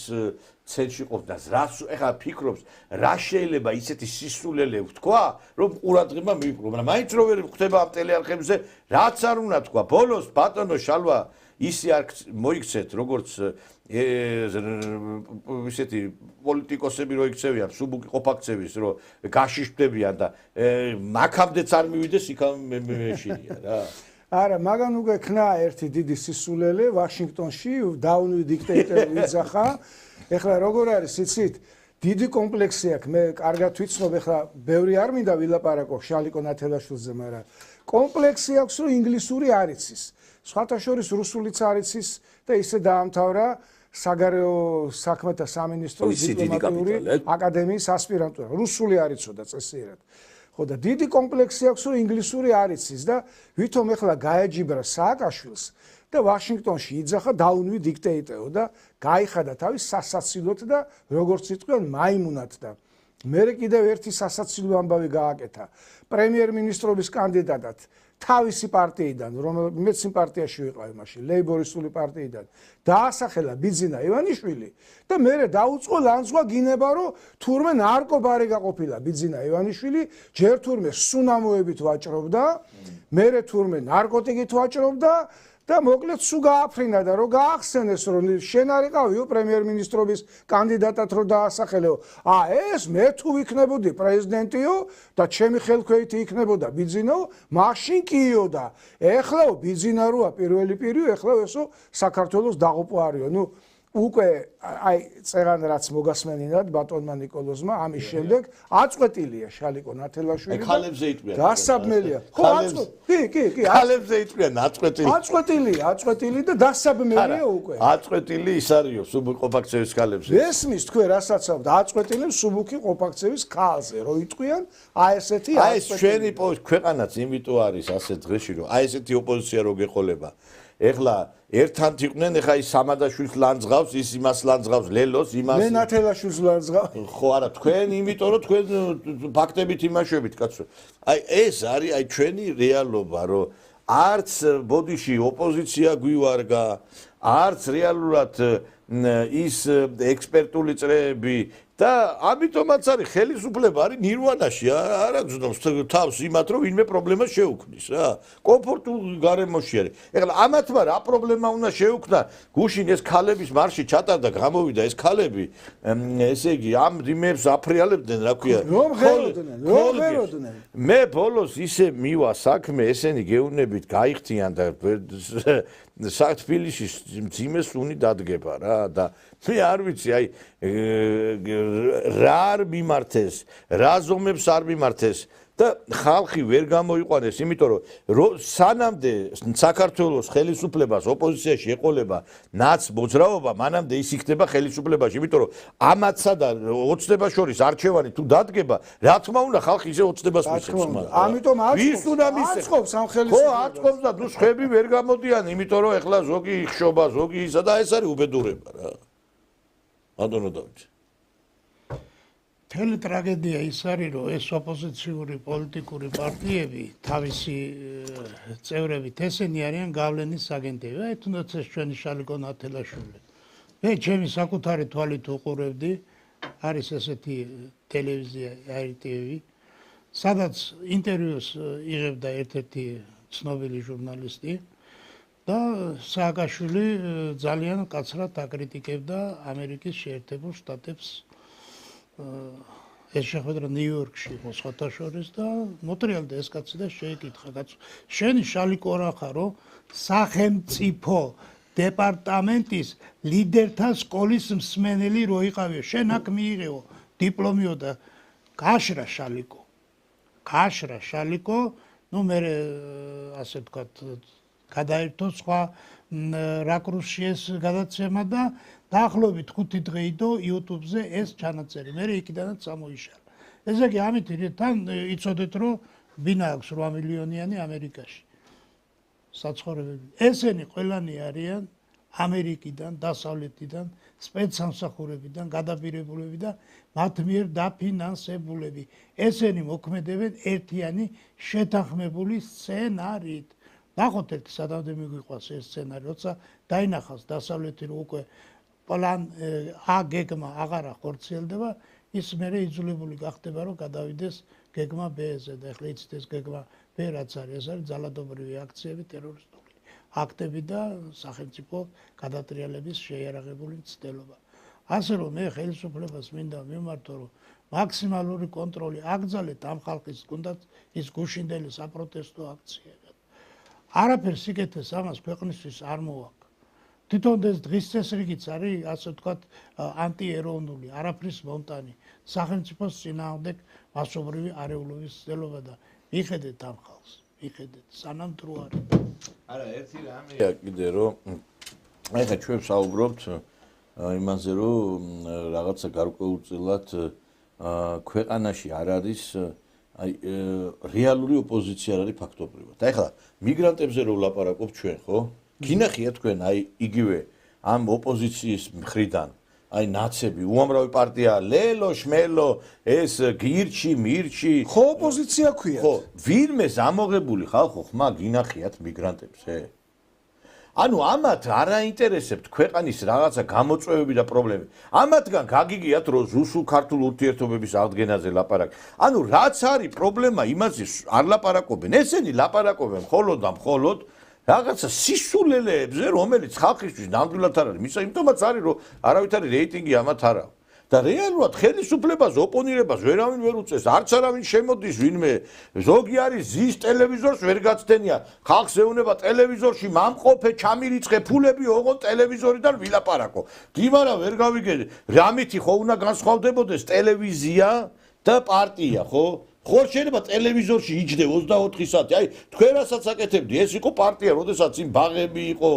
ცენტრში ყოფნა. რას ეხლა ფიქრობს, რა შეიძლება ისეთი სისულელე ვთქვა, რომ ყურადღება მიიპყრო. მაგრამ მაინც რო ვერ ხდება ამ ტელეარხებზე, რაც არ უნდა თქვა. ბოლოს ბატონო შალვა ისი არ მოიქცეთ, როგორც ისეთი პოლიტიკოსები რო იქცევიან, სუბუკი ყოფაქცევის რო გაშიშდებიან და მაქამდეც არ მივიდეს იქამდეშია რა. არა, მაგან უკვე ქნა ერთი დიდი სისულელე ვაშინგტონში, დაუნვი დიქტატორი ვიძახა. ეხლა როგორ არის, იცით? დიდი კომპლექსი აქვს. მე კარგად ვიცნობ, ეხლა ბევრი არ მინდა ვილაპარაკო შალიკო ნათელაშვილზე, მაგრამ კომპლექსი აქვს, რომ ინგლისური არ იცის. სხვათა შორის რუსულიც არ იცის და ისე დაამთავრა საგარეო საქმეთა სამინისტროს დიპლომატიური აკადემიის ასპირანტურა. რუსული არ იცოდა წესიერად. ხო და დიდი კომპლექსი აქვს, რომ ინგლისური არ იცის და ვითომ ეხლა გაეჯიბრა სააკაშვილს და ვაშინგტონში იძახა დაუნვი დიქტატორი და გაიხადა თავის სასაცილოდ და როგორც იტყვიან მაიმუნად და მერე კიდევ ერთი სასაცილო ამბავი გააკეთა პრემიერ-მინისტრობის კანდიდატად თავისი პარტიიდან, რომელიც იმ პარტიაში ვიყავი მაშინ, ლეიბორისტული პარტიიდან, დაასახელა ბიძინა ივანიშვილი და მერე დაუწყო ლანძღვა გინება, რომ თურმე ნარკობარი გაყოფილა ბიძინა ივანიშვილი, ჯერ თურმე სუნამოებით ვაჭრობდა, მერე თურმე ნარკოტიკით ვაჭრობდა და მოკლედ სულ გააფრინა და რომ გაახსენეს, რომ შენ არ იყავიო პრემიერ-მინისტრობის კანდიდატად რომ დაასახელეო. ეს მე თუ ვიქნებოდი პრეზიდენტიო და ჩემი ხელქვეითი იქნებოდა ბიძინო, მაშინ კიო და ეხლა ბიძინა როა პირველი პირიო, ეხლა ესო საქართველოს დაღუპვარიო. ნუ უკვე აი წერან რაც მოგასმენინათ ბატონმა ნიკოლოზმა ამის შემდეგ აწყვეტილია შალიკო ნათელაშვილი. აი ხალებზე იტყვიან. დასაბმელია. ხო კი. ხალებზე იტყვიან აწყვეტილი. აწყვეტილი და დასაბმელია უკვე. აწყვეტილი ის არისო სუბუკი ყოფაქცევის ხალებზე. ესმის თქვენ რასაც ამბობთ, აწყვეტილი სუბუკი ყოფაქცევის ხალზე, რო იტყვიან, ესეთი აი ეს ჩვენი ქვეყანაც იმიტომ არის ასე დღეში, რომ აი ესეთი ოპოზიცია რო გეყოლება. ეხლა ერთად იყვნენ, ეხლა ის სამადაშვილს ლანძღავს, ის იმას ლანძღავს, ლელოს, იმას. მე ნათელაშვილს ლანძღავ. ხო, არა, თქვენ იმიტომ რომ თქვენ ფაქტებით იმაშებით, კაცო. აი ეს არის აი ჩვენი რეალობა, რომ არც ბოდიში ოპოზიცია გვივარგა, არც რეალურად ის ექსპერტული წრეები და ამიტომაც არის ხელისუფლება არის ნირვანაში არ აგზნობს თავს იმათ რომ ვინმე პრობლემას შეუქმნის რა კომფორტულ გარემოში არის ეხლა ამათმა რა პრობლემა უნდა შეუქმნა გუშინ ეს ქალების მარში ჩატარდა გამოვიდა ეს ქალები ესე იგი ამ იმებს აფრიალებდნენ რა ქვია რომ ღეროდნენ მე ბოლოს ისე მივა საქმე ესენი გეუნებით გაიხთიან და თბილისში მძიმე სუნი დადგება რა და მე არ ვიცი აი რა არ მიმართეს რა ზომებს არ მიმართეს და ხალხი ვერ გამოიყვანეს იმიტომ რომ სანამდე საქართველოს ხელისუფლებას ოპოზიციაში ეყოლება ნაც მოძრაობა მანამდე ის იქნება ხელისუფლებაში იმიტომ რომ ამათსა და ოცნებას შორის არჩევანი თუ დადგება რა თქმა უნდა ხალხი ისე ოცნებას მისცემს ამიტომ აწყობს ამ ხელისუფლებას ხო აწყობს და თუ ხები ვერ გამოდიან იმიტომ რომ ეხლა ზოგი იხშობა ზოგი ისა და ეს არის უბედურება რა ანდონო დავით მთელი ტრაგედია ის არის, რომ ეს ოპოზიციური პოლიტიკური პარტიები თავისი წევრებით ესენი არიან გავლენის აგენტები. აი თუნდაც ეს ჩვენი შალიკო ნათელაშვილი. მე ჩემი საკუთარი თვალით უყურებდი, არის ესეთი ტელევიზია RTV, სადაც ინტერვიუს იღებდა ერთ-ერთი ცნობილი ჟურნალისტი და სააკაშვილი ძალიან კაცრად აკრიტიკებდა ამერიკის შეერთებულ შტატებს ეს შეხვედრა ნიუ-იორკში იყო სხვათა შორის და მოტრიალდა ეს კაცი და შეეკითხა კაცო შენი შალიკო რა ხარო სახელმწიფო დეპარტამენტის ლიდერთა სკოლის მსმენელი რო იყავიო შენ აქ მიიღეო დიპლომიო და კაშრა შალიკო ნუ მე ასე ვთქვათ გადაერთო სხვა რაკურსში ეს გადაცემა და დაახლოებით 5 დღე იდო YouTube-ზე ეს ჩანაწერი. მე იქიდანაც წამოიშალა. ესე იგი ამით თან იცოდეთ რომ ვინა აქვს 8 მილიონიანი ამერიკაში. საცხოვრებელი. ესენი ყველანი არიან ამერიკიდან, დასავლეთიდან, სპეცსამსახურებიდან, გადაპირებულები და მათ მიერ დაფინანსებულები. ესენი მოქმედებენ ერთიანი შეთანხმებული სცენარით. ნახოთ ერთი სადამდე მიგვიყვას ეს სცენარი, როცა დაინახავს დასავლეთი რომ უკვე პლან A გეგმა აღარა ხორციელდება, ის მერე იძულებული გახდება რომ გადავიდეს გეგმა B-ზე და ეხლა იცით ეს გეგმა B რაც არის, ეს არის ძალადობრივი აქციები, ტერორისტული აქტები და სახელმწიფო გადატრიალების შეიარაღებული მცდელობა. ასე რომ მე ხელისუფლებას მინდა მიმართო რომ მაქსიმალური კონტროლი აგზალეთ ამ ხალხის თუნდაც ის გუშინდელი საპროტესტო აქციები. არაფერს იკეთეს ამას ქვეყნისთვის არ მოაქვს. თვითონ ეს დღის წესრიგიც არის, ასე ვთქვათ, ანტიეროვნული, არაფრის მონტანი, სახელმწიფოს წინააღმდეგ მასობრივი არეულობის ცდელობა და მიხედეთ ამ ხალხს, მიხედეთ, სანამ დრო არის. არა, ერთი რამეა კიდე რომ ეხლა ჩვენ საუბრობთ იმაზე, რომ რაღაცა გარკვეულწილად ქვეყანაში არ არის აი რეალური ოპოზიცია არის ფაქტობრივად. და ეხლა მიგრანტებზე რო ვლაპარაკობ ჩვენ, ხო? გინახია თქვენ აი იგივე ამ ოპოზიციის მხრიდან აი ნაცები უამრავი პარტია ლელო შმელო ეს გირჩი მირჩი ხო ოპოზიცია ქვია ხო ვინმე ამოღებული ხალხო ხმა გინახიათ მიგრანტებზე ანუ ამათ არ აინტერესებთ ქვეყანის რაღაცა გამოწვევები და პრობლემები ამათგან გაგიგიათ რომ რუსულ-ქართულ ურთიერთობების აღდგენაზე ლაპარაკი ანუ რაც არის პრობლემა იმაზე არ ლაპარაკობენ ესენი ლაპარაკობენ მხოლოდ და მხოლოდ რაღაცა სისულელეებზე, რომელიც ხალხისთვის ნამდვილად არ არის. მისა იმიტომაც არის, რომ არავითარი რეიტინგი ამათ არ აქვს. და რეალურად ხელისუფლებას, ოპონირებას ვერავინ ვერ უწევს, არც არავინ შემოდის ვინმე. ზოგი არის ზის ტელევიზორს ვერ გაცდენია. ხალხს ეუბნება ტელევიზორში მამყოფე, ჩამირიცხე ფულები, ოღონ ტელევიზორიდან ვილაპარაკო. გიმარა ვერ გავიგე, რამითი ხო უნდა განსხვავდებოდეს ტელევიზია და პარტია, ხო? ხო შეიძლება ტელევიზორში იჯდე 24 საათი. აი თქვენ რასაც აკეთებდი, ეს იყო პარტია, როდესაც იმ ბაღები იყო,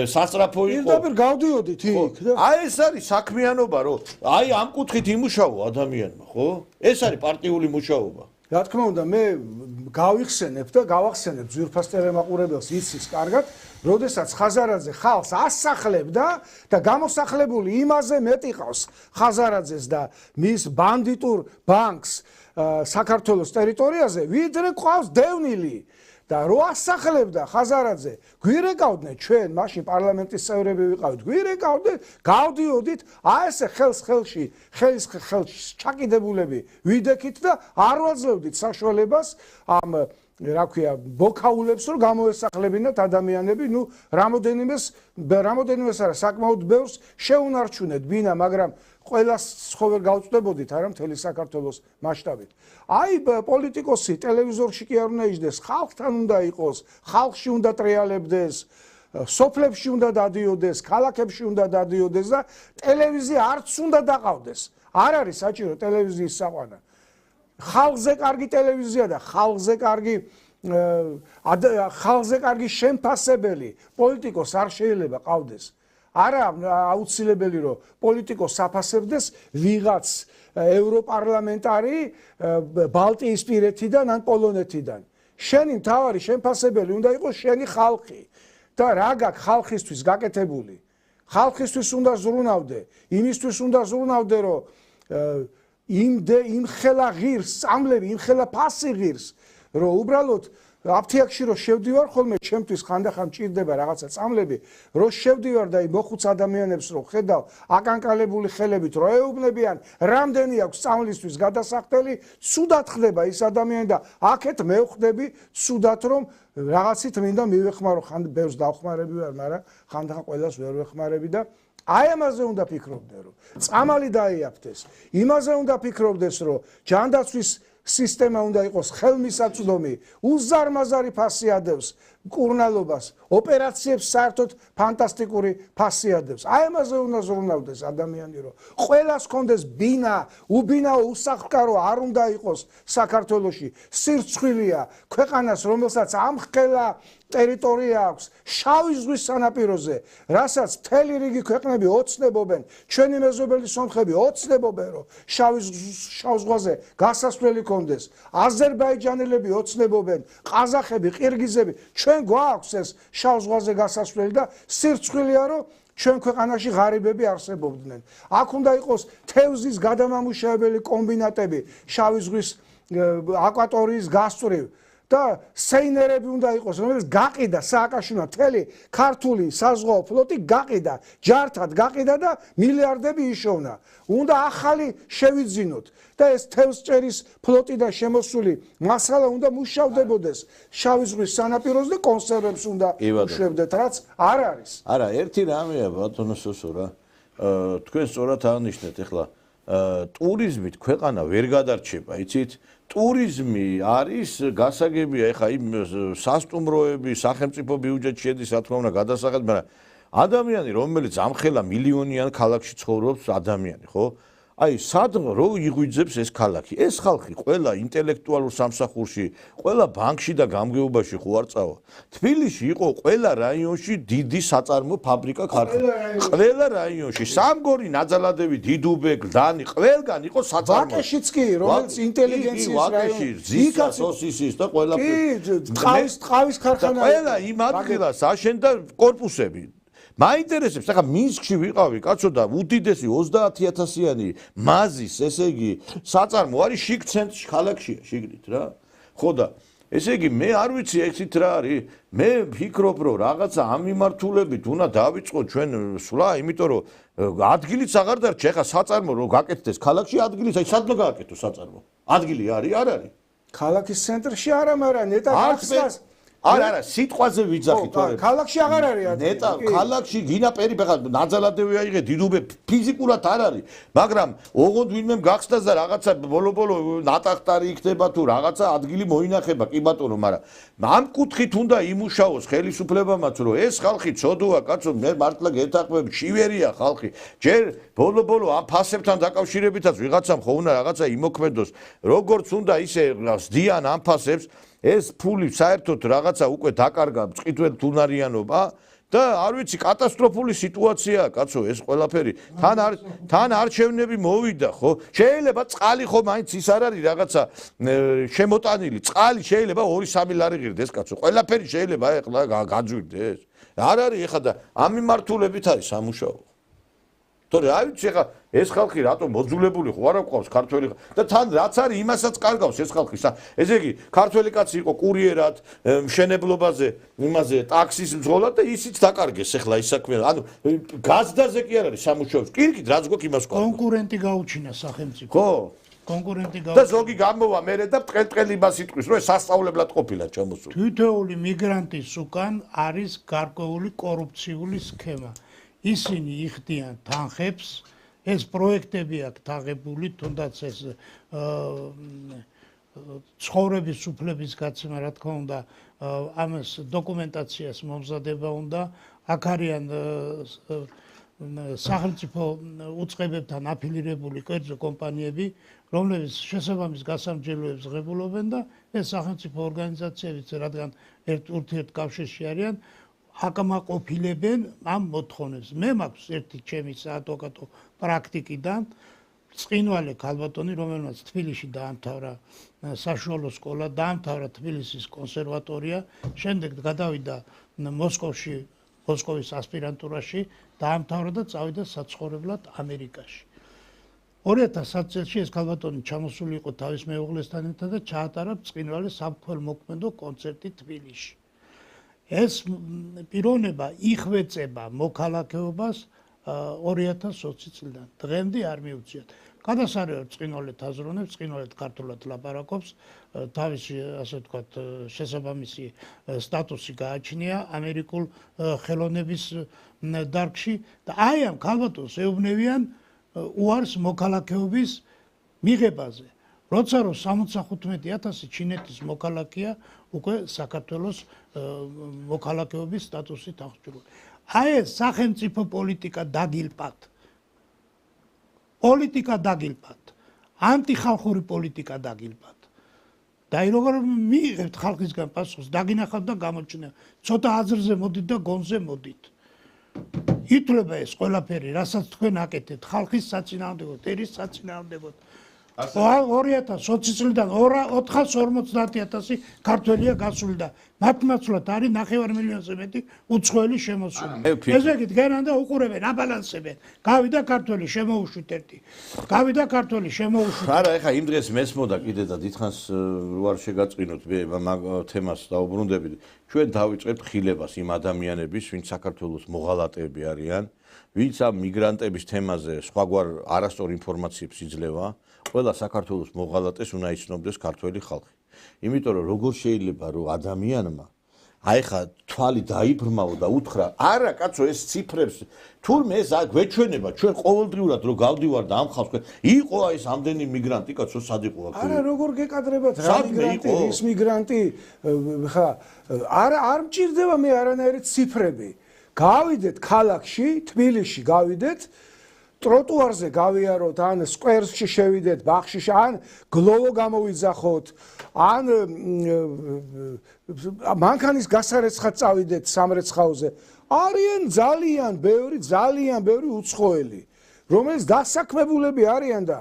სასწრაფო იყო. პირდაპირ გავდიოდით იქ. აი ეს არის საქმიანობა, რომ აი ამ კუთხით იმუშაო ადამიანმა, ხო? ეს არის პარტიული მუშაობა. რა თქმა უნდა, მე გავიხსენებ და გავახსენებ ძვირფას ტელემაყურებელს იცის კარგად, როდესაც ხაზარაძე ხალხს ასახლებდა და გამოსახლებული იმაზე მეტი ყავს ხაზარაძეს და მის ბანდიტურ ბანკს საქართველოს ტერიტორიაზე, ვიდრე ყავს დევნილი და რო ასახლებდა ხაზარაძე, გვირეკავდნენ ჩვენ, მაშინ პარლამენტის წევრები ვიყავით, გვირეკავდნენ, გავდიოდით, ესე ხელში ჩაკიდებულები ვიდექით და არ ვაძლევდით საშუალებას ამ რა ქვია, ბოქაულებს რომ გამოესახლებინათ ადამიანები, რამოდენიმეს არა, საკმაოდ ბევრს შეუნარჩუნეთ ბინა, მაგრამ ყველას ხო ვერ გავწვდებოდით არა მთელი საქართველოს მასშტაბით. აი პოლიტიკოსი ტელევიზორში კი არ უნდა იჯდეს, ხალხთან უნდა იყოს, ხალხში უნდა ტრიალებდეს, სოფლებში უნდა დადიოდეს, ქალაქებში უნდა დადიოდეს და ტელევიზია არც უნდა დაყავდეს. არ არის საჭირო ტელევიზიის საყვანა. ხალხზე კარგი ტელევიზია და ხალხზე კარგი შემფასებელი პოლიტიკოს არ შეიძლება ყავდეს. არა აუცილებელი რომ პოლიტიკოს აფასებდეს ვიღაც ევროპარლამენტარი ბალტიისპირეთიდან ან პოლონეთიდან. შენი მთავარი შემფასებელი უნდა იყოს შენი ხალხი და რა გაქვს ხალხისთვის გაკეთებული. ხალხისთვის უნდა ზრუნავდე, იმისთვის უნდა ზრუნავდე რომ იმ ხელა ღირს, წამლები, იმ ხელა ფასი ღირს, რომ უბრალოდ აფთიაქში რო შევდივარ ხოლმე ჩემთვის ხანდახან მჭირდება რაღაცა წამლები, რო შევდივარ და მოხუც ადამიანებს რო ხედავ აკანკალებული ხელებით რო ეუბნებიან, რამდენი აქვს წამლისთვის გადასახდელი, ცუდად ხდება ის ადამიანი და აქეთ მე ვხდები ცუდად რომ რაღაცით მინდა მივეხმარო, ხან ბევრს დავხმარები ვარ, მაგრამ ხანდახან ყველას ვერ ვეხმარები და აი ამაზე უნდა ფიქრობდე რომ წამალი დაიაფთეს, იმაზე უნდა ფიქრობდეს რომ ჯანდაცვის სისტემა უნდა იყოს ხელმისაწვდომი, უზარმაზარი ფასი ადევს მკურნალობას, ოპერაციებს საერთოდ ფანტასტიკური ფასი ადევს. აი ამაზე უნდა ზრუნავდეს ადამიანი, რომ ყველას კონდეს ბინა, უბინაო უსახლკარო არ უნდა იყოს საქართველოში. სირცხვილია ქვეყანას, რომელსაც ამხელა ტერიტორია აქვს შავი ზღვის სანაპიროზე, რასაც მთელი რიგი ქვეყნები ოცნებობენ, ჩვენი მეზობელი სომხები ოცნებობენ, რომ შავ ზღვაზე გასასვლელი კონდეს, აზერბაიჯანელები ოცნებობენ, ყაზახები, ყირგიზები, ჩვენ გვაქვს ეს შავ ზღვაზე გასასვლელი და სირცხვილია, რომ ჩვენ ქვეყანაში ღარიბები არსებობდნენ. აქ უნდა იყოს თევზის გადამამუშავებელი კომბინატები შავი ზღვის აკვატორიის გასწვრივ. და სეინერები უნდა იყოს, რომელიც გაყიდა სააკაშვილმა მთელი ქართული საზღვაო ფლოტი გაყიდა, ჯართად გაყიდა და მილიარდები იშოვნა. უნდა ახალი შევიძინოთ და ეს თევზჭერის ფლოტიდან შემოსული მასალა უნდა მუშავდებოდეს შავი ზღვის სანაპიროზე და კონსერვებს უნდა უშვებდეთ, რაც არ არის. არა, ერთი რამეა ბატონო სოსო რა. თქვენ სწორად აღნიშნეთ ახლა ტურიზმით ქვეყანა ვერ გადარჩება, იცით? ტურიზმი არის გასაგებია, ეხა იმ სასტუმროები, სახელმწიფო ბიუჯეტში შედის, რა თქმა უნდა, გადასახად, მაგრამ ადამიანი, რომელიც ამხელა მილიონიან ქალაქში ცხოვრობს ადამიანი, ხო? აი, სად რო იღვიძებს ეს ქალაქი? ეს ხალხი ყველა ინტელექტუალურ სამსახურში, ყველა ბანკში და გამგეობაში ხო არ წავა. თბილისში იყო ყველა რაიონში დიდი საწარმო ფაბრიკა ქარხანა. ყველა რაიონში, სამგორი, ნაძალადევი, დიდუბე, გლდანი, ყველგან იყო საწარმო. ვაკეშიც კი, რომელიც ინტელიგენციის რაიონი, ზისა, სოსისის და ყველა ტყავის ქარხანა. ყველა იმ ადგილას აშენდა კორპუსები. მაინტერესებს, ახლა მინსკში ვიყავი, კაცო და უდიდესი 30,000-იანი მაზის, ესე იგი, საწარმო არის შიგ ცენტრში, ქალაქშია, შიგნით რა. ხო და ესე იგი, მე არ ვიცი ეცით რა არის. მე ვფიქრობ, რომ რაღაცა ამ მიმართულებით უნდა დავიწყოთ ჩვენ სვლა, იმიტომ რომ ადგილიც აღარ დარჩა, ახლა საწარმო რო გაკეთდეს ქალაქში, ადგილიც, აი სადმე გააკეთო საწარმო. ადგილი არის, არ არის. ქალაქის ცენტრში არა, მაგრამ ნეტა გახსნას არა, სიტყვაზე ვიძახით თორე. ქალაქში აღარ არის ადგილი. ნეტა, ქალაქში გინა პერიფერია, ნაძალადევი აიღე, დიდუბე ფიზიკურად არ არის, მაგრამ ოღონდ ვინმე გახსნას და რაღაცა ბოლო-ბოლო ნატახტარი იქნება თუ რაღაცა ადგილი მოინახება, კი ბატონო, მაგრამ ამ კუთხით უნდა იმუშაოს ხელისუფლებამაც, რომ ეს ხალხი ცოდოა, კაცო, მე მართლა გეთანხმები, ჩივერია ხალხი. ჯერ ბოლო-ბოლო ამ ფასებთან დაკავშირებითაც ვიღაცამ ხო უნდა რაღაცა იმოქმედოს, როგორც უნდა ისე სდიან ამ ფასებს. ეს ფული საერთოდ რაღაცა უკვე დაკარგა მწყითველ თუნარიანობა და არ ვიცი კატასტროფული სიტუაციაა კაცო ეს ყველაფერი თან არჩევნები მოვიდა ხო შეიძლება წყალი ხო მაინც ის არ არის რაღაცა შემოტანილი წყალი შეიძლება 2-3 ლარი ღირდეს კაცო ყველაფერი შეიძლება ეხლა გაძვირდეს არ არის ეხლა და ამ მიმართულებით არის სამუშაო თორე აი ვიცი ხა ეს ხალხი რატომ მოძულებული ხო არა ყავს ქართველი და თან რაც არის იმასაც კარგავს ეს ხალხი ესე იგი ქართველი კაცი იყო კურიერად მშენებლობაზე იმაზე ტაქსის მძღოლად და ისიც დაკარგეს ახლა ის საქმე ანუ გაზდაზე კი არ არის სამუშაოებს კირკით რაც გვაქვს იმას ყავს კონკურენტი გაუჩინა სახელმწიფო ხო კონკურენტი და ზოგი გამოვა მერე და ტყელ იმას იტყვის რომ ეს სასწავლებლად ყოფილა ჩამოსული თითოეული მიგრანტის უკან არის გარკვეული კორუფციული სქემა ისინი იხდიან თანხებს ეს პროექტები აქვს თაღებული თუნდაც ეს ცხოვრების უფლების გაცემა რა თქმა უნდა ამას დოკუმენტაციას მომზადება უნდა აქ არიან სახელმწიფო უწყებებთან აფილირებული კერძო კომპანიები რომლებიც შესაბამის გასამჯელოებს ღებულობენ და ეს სახელმწიფო ორგანიზაციებიც რადგან ურთიერთკავშირში არიან აკმაყოფილებენ ამ მოთხოვნებს. მე მაქვს ერთი ჩემი საადვოკატო პრაქტიკიდან წინვალე ქალბატონი, რომელმაც თბილისში დაამთავრა საშუალო სკოლა, დაამთავრა თბილისის კონსერვატორია, შემდეგ გადავიდა მოსკოვის ასპირანტურაში, დაამთავრა და წავიდა საცხოვრებლად ამერიკაში. 2010 წელს ეს ქალბატონი ჩამოსული იყო თავის მეუღლესთან ერთად და ჩაატარა წინვალე სამხველმოქმედო კონცერტი თბილისში. ეს პიროვნება იხვეწება მოქალაქეობას 2020 წლიდან. დღემდე არ მიუწიათ. გადასარევად წინვალეთ აზროვნებს, წინვალეთ ქართულად ლაპარაკობს, თავისი ასე ვთქვათ შესაბამისი სტატუსი გააჩნია ამერიკულ ხელოვნების დარგში და აი ამ ქალბატონს ეუბნებიან უარს მოქალაქეობის მიღებაზე. როცა რომ 75,000 ჩინეთის მოქალაქეა უკვე საქართველოს მოქალაქეობის სტატუსით აღჭურვილი. აი ეს სახელმწიფო პოლიტიკა დაგილპათ. პოლიტიკა დაგილპათ. ანტიხალხური პოლიტიკა დაგილპათ. და აი როგორ მიიღებთ ხალხისგან პასუხს, დაგინახავთ და გამოჩნევ. ცოტა აზრზე მოდით და გონზე მოდით. ითვლება ეს ყველაფერი, რასაც თქვენ აკეთებთ, ხალხის საწინააღმდეგოდ, ერის საწინააღმდეგოდ. 2020 წლიდან 450,000 ქართველია გასული და მათ მაცვლად არის 9 მილიონზე მეტი უცხოელი შემოსული. ესე იგი დგენან და უყურებენ, აბალანსებენ. გავიდა ქართველი შემოუშვით ერთი. გავიდა ქართველი შემოუშვით. არა, ეხა იმ დღეს მესმოდა კიდე და დიდხანს უარ შეგაწყვინოთ მაგ თემას დაუბრუნდებით. ჩვენ დავიწყებთ ხილებას იმ ადამიანების, ვინც საქართველოს მოღალატეები არიან, ვინც ამ მიგრანტების თემაზე სხვაგვარ არასწორ ინფორმაციებს იძლევა. ყველა საქართველოს მოღალატეს უნდა იცნობდეს ქართველი ხალხი. იმიტომ რომ როგორ შეიძლება რომ ადამიანმა აი ხა თვალი დაიბრმაო და უთხრა არა კაცო ეს ციფრებს თურმე ეს გვეჩვენება ჩვენ ყოველდღიურად რომ გავდივარ და ამ ხალხს იყო აი ეს ამდენი მიგრანტი კაცო სად იყო აქ არა როგორ გეკადრებათ რა მიგრანტი ის მიგრანტი ხა არ მჭირდება მე არანაირი ციფრები გავიდეთ ქალაქში თბილისში გავიდეთ ტროტუარზე გავიაროთ ან სკვერსში შევიდეთ ბახში ან გლოვო გამოვიძახოთ ან მანქანის გასარეცხად წავიდეთ სამრეცხაოზე არიან ძალიან ბევრი უცხოელი რომელიც დასაქმებულები არიან და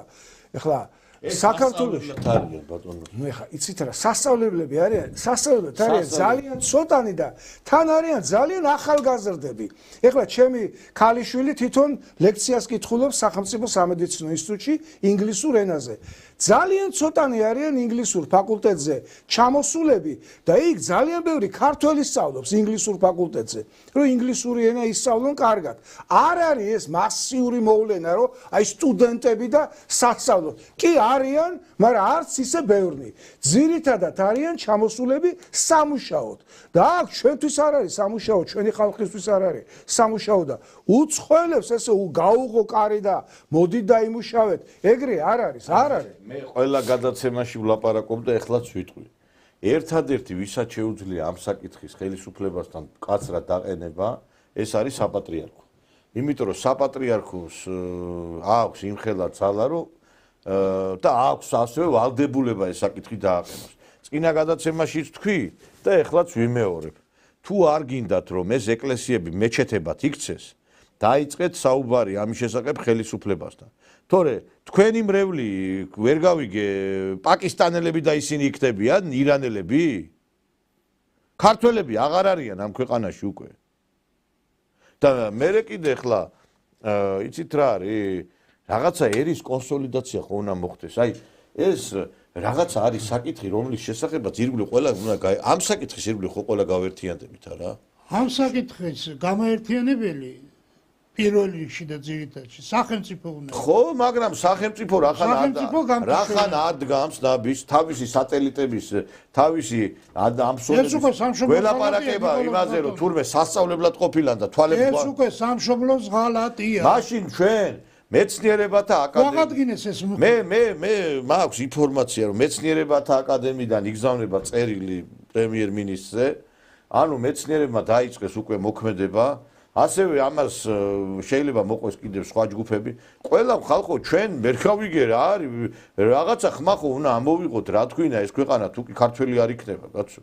ეხლა საქართველოში არიან ბატონო ნუ ეხლა იცით რა სასწავლებლები არიან სასწავლებლები არიან ძალიან ცოტანი და თან არიან ძალიან ახალგაზრდები ეხლა ჩემი ქალიშვილი თვითონ ლექციას კითხულობს სახელმწიფო სამედიცინო ინსტიტუტში ინგლისურ ენაზე ძალიან ცოტანი არიან ინგლისურ ფაკულტეტზე ჩამოსულები და იქ ძალიან ბევრი ქართველი სწავლობს ინგლისურ ფაკულტეტზე რომ ინგლისური ენა ისწავლონ კარგად არ არის ეს მასიური მოვლენა რომ აი სტუდენტები და სასწავლო კი არიან მაგრამ არც ისე ბევრი ძირითადად არიან ჩამოსულები სამუშაოდ და აქ ჩვენთვის არ არის სამუშაო ჩვენი ხალხისთვის არ არის სამუშაო და უცხოელებს ესე გაუღო კარი და მოდი დაიმუშავეთ ეგრე არ არის მე ყველა გადაცემაში ვლაპარაკობ და ეხლაც ვიტყვი. ერთადერთი ვისაც შეუძლია ამ საკითხის ხელისუფლებასთან კაცრად დაყენება, ეს არის საპატრიარქო. იმიტომ რომ საპატრიარქოს აქვს იმხელა ძალა რომ და აქვს ასევე ვალდებულება ეს საკითხი დააყენოს. წინა გადაცემაშიც თქვი და ეხლაც ვიმეორებ. თუ არ გინდათ რომ ეს ეკლესიები მეჩეთებად იქცეს, დაიწყეთ საუბარი ამის შესახებ ხელისუფლებასთან. თორე თქვენი მრევლი ვერ გავიგე პაკისტანელები და ისინი იქნებიან ირანელები? ქართველები აღარ არიან ამ ქვეყანაში უკვე. და მე კიდე ახლა იცით რა არის? რაღაცა ერის კონსოლიდაცია ხო უნდა მოხდეს. აი ეს რაღაცა არის საკითხი, რომლის შესახებაც ირგვლივ ყველა უნდა ამ საკითხის ირგვლივ ხო ყველა გავერთიანდებით არა? ამ საკითხის გამოერთიანებელი პირველ რიგში და ძირითადში სახელმწიფო უნდა. ხო, მაგრამ სახელმწიფო რახან ადგამს ნაბის თავისი სატელიტების თავისი ამსონების ველაპარაკება იმაზე რომ თურმე სასწავლებლად ყოფილან და თვალებს ეს უკვე სამშობლოს ღალატია. მაშინ ჩვენ მეცნიერებათა აკადემიიდან ეს მე მაქვს ინფორმაცია რომ მეცნიერებათა აკადემიიდან იგზავნება წერილი პრემიერ-მინისტრზე ანუ მეცნიერებმა დაიწყეს უკვე მოქმედება ასევე ამას შეიძლება მოყვეს კიდევ სხვა ჯგუფები ყველა ხალხო ჩვენ ვერ გავიგე რა არის რაღაცა ხმა ხო უნდა ამოვიღოთ რა თქვინა ეს ქვეყანა თუ კი ქართველი არ იქნება კაცო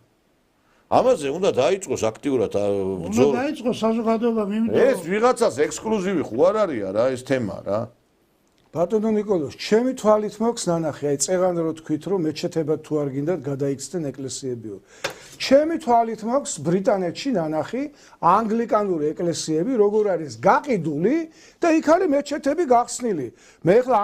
ამაზე უნდა დაიწყოს აქტიურად უნდა დაიწყოს საზოგადოება მიმდევრ ეს ვიღაცას ექსკლუზივი ხო არ არის რა ეს თემა რა ბატონო ნიკოლოზ, ჩემი თვალით მაქვს ნანახი, აი წეღან რო თქვით რომ მეჩეთებად თუ არ გინდათ გადაიქცნენ ეკლესიებიო. ჩემი თვალით მაქვს ბრიტანეთში ნანახი ანგლიკანური ეკლესიები, როგორ არის გაყიდული და იქ არის მეჩეთები გახსნილი. მე ახლა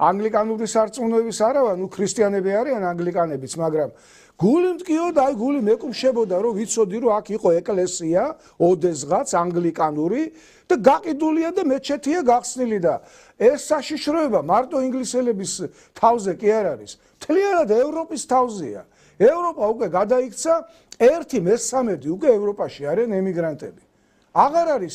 ანგლიკანური სარწმუნოების არა ვარ, ნუ ქრისტიანები არიან ანგლიკანებიც, მაგრამ გული მткиოდა, აი გული მეკუმშებოდა რომ ვიცოდი რომ აქ იყო ეკლესია, ოდესღაც ანგლიკანური და გაყიდულია და მეჩეთია გახსნილი და ეს საშიშროება მარტო ინგლისელების თავზე კი არ არის. მთლიანად ევროპის თავზეა. ევროპა უკვე გადაიქცა 1/3 უკვე ევროპაში არიან ემიგრანტები. აღარ არის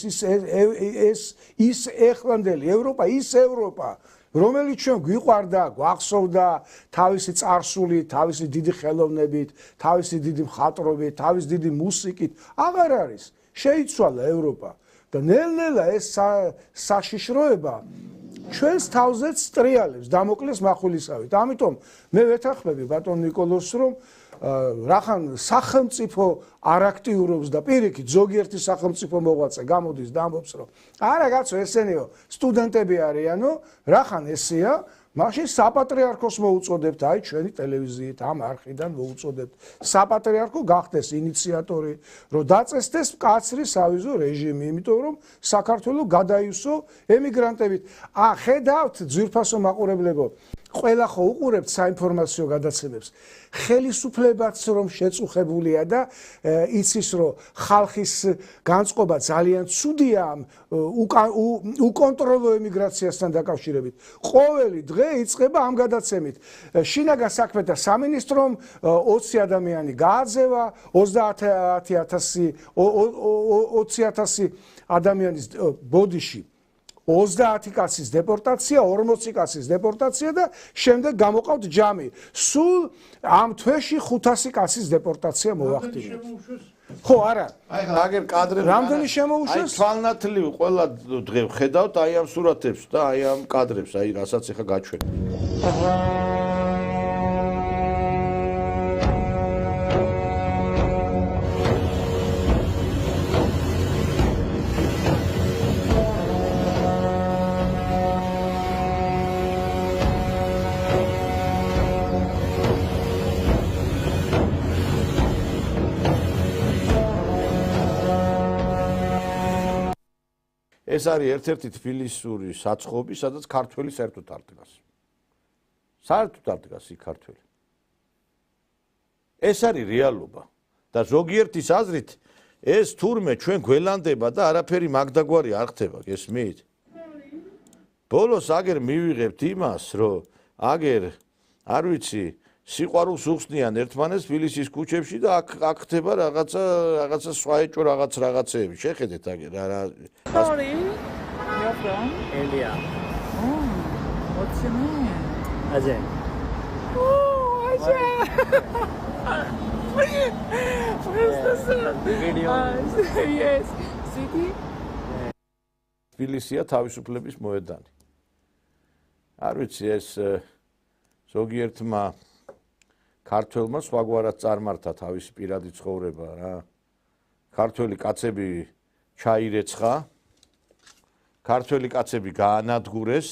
ის ეხლანდელი ევროპა, ის ევროპა, რომელიც ჩვენ გვიყვარდა, გვახსოვდა თავისი წარსულით, თავისი დიდი ხელოვნებით, თავისი დიდი მხატვრობით, თავისი დიდი მუსიკით, აღარ არის. შეიცვალა ევროპა და ნელ-ნელა ეს საშიშროება ჩვენს თავზეც სტრიალებს დამოკლეს מחვილისავით. ამიტომ მე ვეთანხმები ბატონ ნიკოლოზს რომ რახან სახელმწიფო არ აქტიურობს და პირიქით ზოგიერთი სახელმწიფო მოღვაწე გამოდის და ამბობს რომ არა კაცო ესენიო სტუდენტები არიანო რახან ესეა მაშინ საპატრიარქოს მოუწოდებთ აი ჩვენი ტელევიზიით ამ არხიდან მოუწოდებთ საპატრიარქო გახდეს ინიციატორი რომ დაწესდეს მკაცრი სავიზო რეჟიმი იმიტომ რომ საქართველოს გადაივსო ემიგრანტებით ხედავთ ძვირფასო მაყურებლებო ყველა ხო უყურებთ საინფორმაციო გადაცემებს ხელისუფლებაც რომ შეწუხებულია და იცის რომ ხალხის განწყობა ძალიან ცუდია უკონტროლო ემიგრაციასთან დაკავშირებით ყოველი დღე იწყება ამ გადაცემით შინაგან საქმეთა სამინისტრომ 20 ადამიანი გააძევა 20,000 ადამიანის ბოდიში 30 კაცის დეპორტაცია, 40 კაცის დეპორტაცია და შემდეგ გამოყავთ ჯამი. სულ ამ თვეში 500 კაცის დეპორტაცია მოახდინეთ. ხო, არა. აი აგერ კადრები რამდენი შემოუშვეს? აი თვალნათლივ ყველა დღე ხედავთ აი ამ სურათებს და აი ამ კადრებს, აი რასაც ახლა გაჩვენე. ეს არის ერთ-ერთი თბილისური საცხობი, სადაც ქართველი საერთოდ არ დგას. საერთოდ არ დგას იქ ქართველი. ეს არის რეალობა და ზოგიერთის აზრით ეს თურმე ჩვენ გველანდება და არაფერი მაგდაგვარი არ ხდება, გესმით? ბოლოს აგერ მივიღებთ იმას, რომ აგერ არ ვიცი სიყვარულს უხსნიან ერთმანეთს თბილისის ქუჩებში და აქ ხდება რაღაცა სხვაეჭო რაღაცეები. შეხედეთ აგერ რა Sorry, you're from India. Oh, what's your name? Ajay. Oh, Ajay. Where's the sun? Video. Yes. City? თბილისია თავისუფლების მოედანი. არ ვიცი ეს ზოგიერთმა ქართველმა სხვაგვარად წარმართა თავისი პირადი ცხოვრება რა. ქართველი კაცები ჩაირეცხა, ქართველი კაცები გაანადგურეს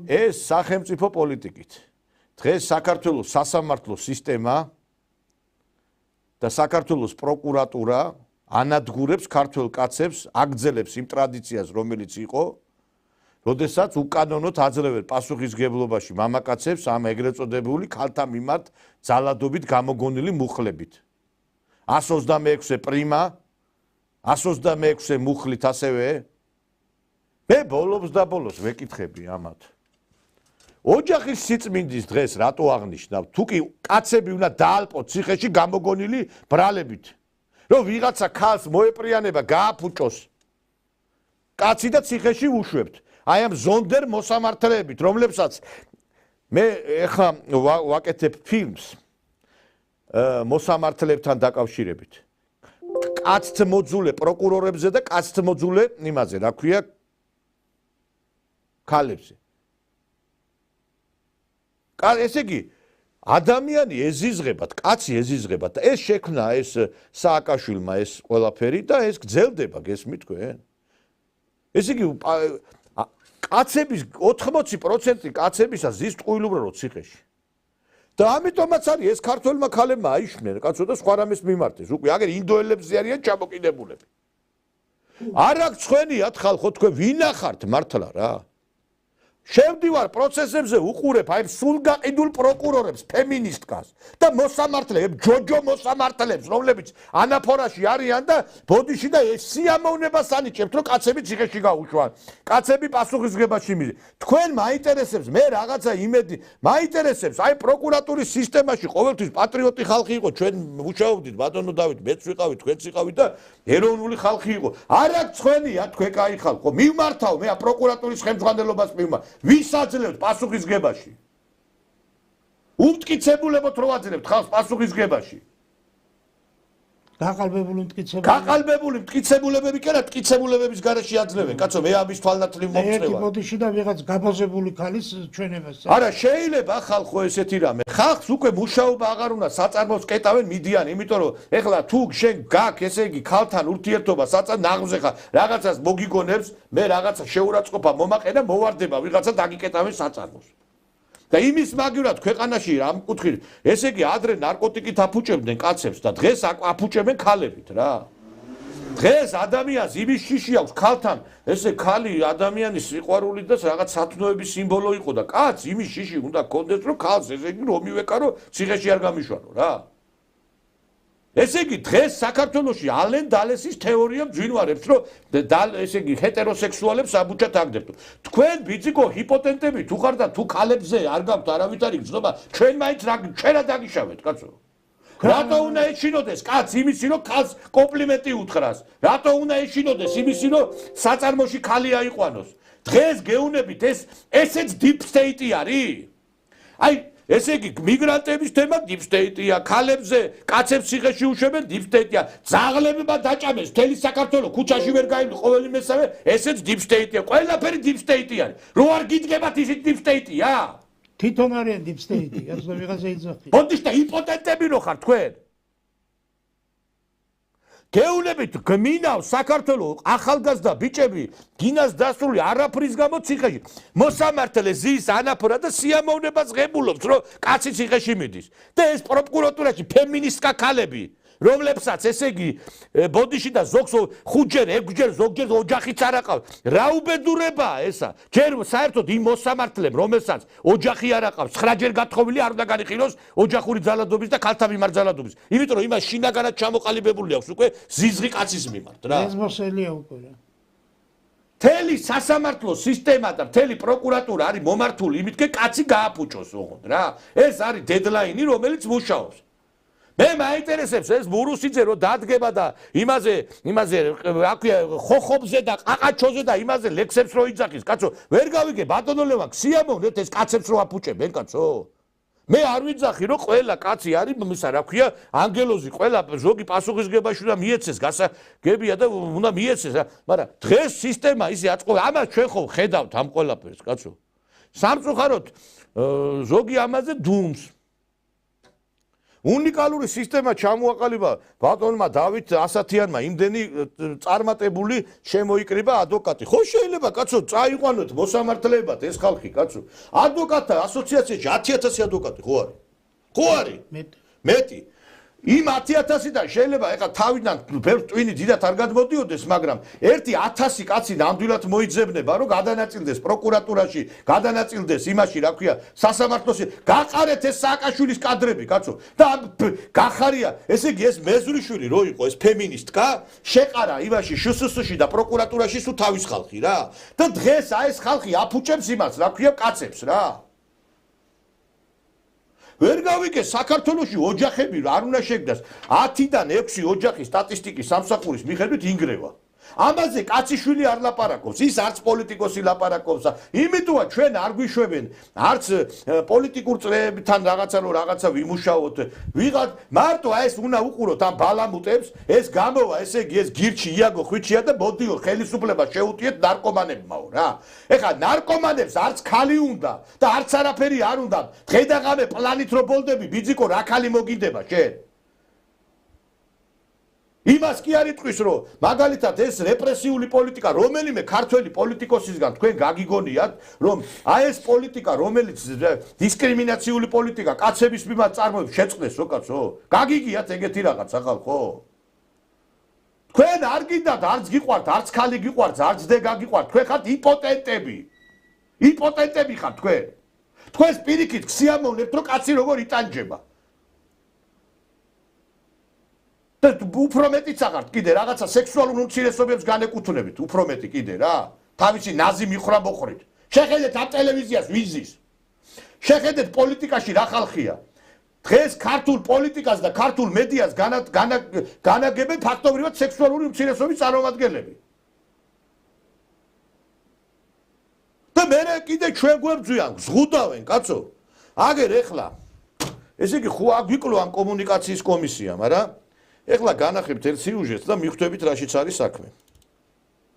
ეს სახელმწიფო პოლიტიკით. დღეს საქართველოს სასამართლო სისტემა და საქართველოს პროკურატურა ანადგურებს ქართველ კაცებს, აგრძელებს იმ ტრადიციას, რომელიც იყო, როდესაც უკანონოდ აძლევენ პასუხისგებლობაში მამაკაცებს ამ ეგრეთ წოდებული ქალთა მიმართ ძალადობით გამოგონილი მუხლებით. 126 პრიმა, 126 მუხლით ასევე მე ბოლოს და ბოლოს ვეკითხები ამათ. ოჯახის სიწმინდის დღეს რატო აღნიშნავ? თუ კი კაცები უნდა დაალპოთ ციხეში გამოგონილი ბრალებით. რომ ვიღაცა ქალს მოეპრიანება, გააფუჭოს. კაცი და ციხეში უშვებთ. აი ამ ზონდერ მოსამართლეებით, რომლებსაც მე ეხლა ვაკეთებ ფილმს მოსამართლეებთან დაკავშირებით. კაცთმოძულე პროკურორებზე და კაცთმოძულე იმაზე, რა ქვია, ქალებზე. ესე იგი, ადამიანი ეზიზღებათ, კაცი ეზიზღებათ და ეს შექმნა ეს სააკაშვილმა ეს ყველაფერი და ეს გრძელდება, გესმით თქვენ? ესე იგი, კაცების 80% კაცებისა ზის ტყუილუბრალო ციხეში. და ამიტომაც არის ეს ქართველმა ქალებმა აიშვნენ, კაცო და სხვა რამეს მიმართეს. უკვე აგერ ინდოელებზე არიან ჩამოკიდებულები. არ აქვს ხვენიათ ხალხო თქვენ ვინახართ მართლა რა. შევდივარ პროცესებზე უყურებ აი სულ გაყიდულ პროკურორებს, ფემინისტკას და მოსამართლეებს, ჯოჯო მოსამართლეებს, რომლებიც ანაფორაში არიან და ბოდიში და ეს სიამოვნებას ანიჭებთ, რომ კაცები ციხეში გაუშვან. კაცები პასუხისგებაში მიდიან. თქვენ მაინტერესებს, მე რაღაცა იმედი, მაინტერესებს, აი პროკურატურის სისტემაში ყოველთვის პატრიოტი ხალხი იყო, ჩვენ მუშაობდით, ბატონო დავით, მეც ვიყავით, თქვენც ვიყავით და ეროვნული ხალხი იყო. არ აქვს ხვენია თქვენ კაი ხალხო, მივმართავ მე პროკურატურის ხელმძღვანელობას მივმართავ. ვის აძლევთ პასუხისგებაში? უმტკიცებულებოთ რო აძლევთ ხალხს პასუხისგებაში. გაყალბებული მტკიცებულები. გაყალბებული მტკიცებულებები კი არა, მტკიცებულებების გარეშე აძლევენ. კაცო, მე ამის თვალნათლივ მომწევარ. ერთი ბოდიში და ვიღაც გაბოზებული ქალის ჩვენებას. არა, შეიძლება ხალხო ესეთი რამე. ხალხს უკვე მუშაობა აღარ უნდა საწარმოს კეტავენ მიდიან, იმიტომ რომ ეხლა თუ შენ გაქვს, ესე იგი ქალთან ურთიერთობა ნაღმზე ხარ, რაღაცას მოგიგონებს, მე რაღაცა შეურაცხყოფა მომაყენა, მოვარდება, ვიღაცა დაგიკეტავენ საწარმოს. და იმის მაგივრად ქვეყანაში რამ კუთხით, ესე იგი ადრე ნარკოტიკით აფუჭებდნენ კაცებს და დღეს აფუჭებენ ქალებით რა. დღეს ადამიანს იმის შიში აქვს ქალთან, ესე ქალი ადამიანის სიყვარული და რაღაც სათნოების სიმბოლო იყო და კაც იმის შიში უნდა გქონდეს, რომ ქალს ესე იგი რომ მივეკარო, ციხეში არ გამიშვანო რა. ესე იგი დღეს საქართველოში ალენ დალესის თეორია მძვინვარებს, რომ ესე იგი ჰეტეროსექსუალებს აბუჭად აგდებთ. თქვენ ბიძიკო ჰიპოტენტები თუ ხარ და თუ ქალებზე არ გაქვთ არავითარი გზნობა, ჩვენ მაინც ჩვენად დაგიშავეთ, კაცო. რატო უნდა ეშინოდეს კაც იმისი, რომ ქალს კომპლიმენტი უთხრას? რატო უნდა ეშინოდეს იმისი, რომ საწარმოში ქალი აიყვანოს? დღეს გეუნებით ესეც deep state არის? აი ესე იგი მიგრანტების თემა deep state-ია, ქალებზე კაცებს ციხეში უშვებენ deep state-ია, ძაღლებმა დაჭამეს მთელი საქართველო, ქუჩაში ვერ გაივლის ყოველი მესამე, ესეც deep state-ია, ყველაფერი deep state-ი არის. რო არ გიდგებათ ისიც deep state-ია? თვითონ არიან deep state-ი, რაც და ვიღაცა იძახის. ბოდიშ და იმპოტენტები რო ხარ თქვენ? გეუნებით გმინავ საქართველოს ახალგაზრდა ბიჭები გინას დასრული არაფრის გამო ციხეში. მოსამართლე ზის ანაფორა და სიამოვნებას ღებულობს, რომ კაცი ციხეში მიდის. და ეს პროკურატურაში ფემინისტკა ქალები, რომლებსაც ესე იგი ბოდიში და ზოგს 5-ჯერ, 6-ჯერ, ზოგჯერ ოჯახიც არ აყავს. რა უბედურებაა ესა? ჯერ საერთოდ იმ მოსამართლემ, რომელსაც ოჯახი არ აყავს, 9-ჯერ გათხოვილი არ უნდა განიხილოს ოჯახური ძალადობის და ქალთა მიმართ ძალადობის. იმიტომ რომ იმას შინაგანად ჩამოყალიბებული აქვს უკვე ზიზღი კაცის მიმართ რა. ეს მოსელია უკვე რა. მთელი სასამართლო სისტემა და მთელი პროკურატურა არის მომართული იმითკენ კაცი გააფუჭოს ოღონდ რა. ეს არის დედლაინი, რომელიც მუშაობს. მე მაინტერესებს ეს ბურუსიძე რომ დადგება და იმაზე რა ქვია ხოხობზე და ყაყაჩოზე და იმაზე ლექსებს რო იძახის, კაცო, ვერ გავიგე ბატონო ლევან, სიამოვნეთ ეს კაცებს რო აფუჭებენ, კაცო. მე არ ვიძახი რომ ყველა კაცი არის მისა რა ქვია ანგელოზი, ყველა ზოგი პასუხისგებაში უნდა მიეცეს, გასაგებია და უნდა მიეცეს რა, მაგრამ დღეს სისტემა ისე აწყო, ამას ჩვენ ხო ხედავთ ამ ყველაფერს, კაცო. სამწუხაროდ ზოგი ამაზე დუმს. უნიკალური სისტემა ჩამოაყალიბა ბატონმა დავით ასათიანმა, იმდენი წარმატებული შემოიკრიბა ადვოკატი. ხო შეიძლება კაცო, წაიყვანოთ მოსამართლეებად ეს ხალხი, კაცო. ადვოკატთა ასოციაციაში 10,000 ადვოკატი ხო არის? ხო არის? მეტი. იმ 10,000-დან შეიძლება ეხლა თავიდან ბევრ ტვინი დიდად არ გადმოდიოდეს, მაგრამ 1,000 კაცი ნამდვილად მოიძებნება, რომ გადანაწილდეს პროკურატურაში, გადანაწილდეს იმაში, რა ქვია, სასამართლოში, გაყარეთ ეს სააკაშვილის კადრები, კაცო. და გახარია, ესე იგი ეს მეზრიშვილი რო იყო, ეს ფემინისტკა, შეყარა იმაში შსს-ში და პროკურატურაში სულ თავის ხალხი რა. და დღეს აი ეს ხალხი აფუჭებს იმას, რა ქვია, კაცებს რა. ვერ გავიგე საქართველოში ოჯახები არ უნდა შეგდას 10-დან 6 ოჯახის სტატისტიკის სამსახურის მიხედვით ინგრევა. ამაზე კაციშვილი არ ლაპარაკობს, ის არც პოლიტიკოსი ლაპარაკობს. იმიტომა ჩვენ არ გვიშვებენ არც პოლიტიკურ წრეებთან რაღაცა რომ რაღაცა ვიმუშაოთ. ვიღაც მარტო ეს უნდა უყუროთ ამ ბალამუტებს, ეს გამოვა, ესე იგი ეს გირჩი იაგო ხვიჩია და მოდიო ხელისუფლება შეუტიეთ ნარკომანებმაო რა. ეხლა ნარკომანებს არც ხალი უნდა და არც არაფერი არ უნდა. დღე და ღამე პლანით რო ბოლდები, ბიძიკო რა ხალი მოგინდება შენ? იმას კი არ იტყვის, რომ მაგალითად ეს რეპრესიული პოლიტიკა, რომელიმე ქართველი პოლიტიკოსისგან თქვენ გაგიგონიათ, რომ აი ეს პოლიტიკა, რომელიც დისკრიმინაციული პოლიტიკა კაცების მიმართ წარმოებს შეწყდესო კაცო? გაგიგიათ ეგეთი რაღაცა ხალხო? თქვენ არ გინდათ, არც გიყვართ, არც ხალი გიყვართ, არც დეგა გიყვართ, თქვენ ხართ იმპოტენტები. იმპოტენტები ხართ თქვენ. თქვენს პირიქით ქსიამოვნებთ, რომ კაცი როგორ იტანჯება. და უფრო მეტიც აღართ კიდე რაღაცა სექსუალურ უმცირესობებს განეკუთვნებით, უფრო მეტი კიდე რა. თავისი ნაზი მიხრა მოხრით. შეხედეთ ამ ტელევიზიას ვიზის. შეხედეთ პოლიტიკაში რა ხალხია. დღეს ქართულ პოლიტიკას და ქართულ მედიას განაგებენ ფაქტობრივად სექსუალური უმცირესობის წარმომადგენლები. და მე კიდე ჩვენ გვებძვიან, ზღუდავენ, კაცო. აგერ ეხლა ესე იგი ხო აგვიკლო ამ კომუნიკაციის კომისიამ, არა? ეხლა განახებთ ერთ სიუჟეტს და მიხვდებით რაშიც არის საქმე.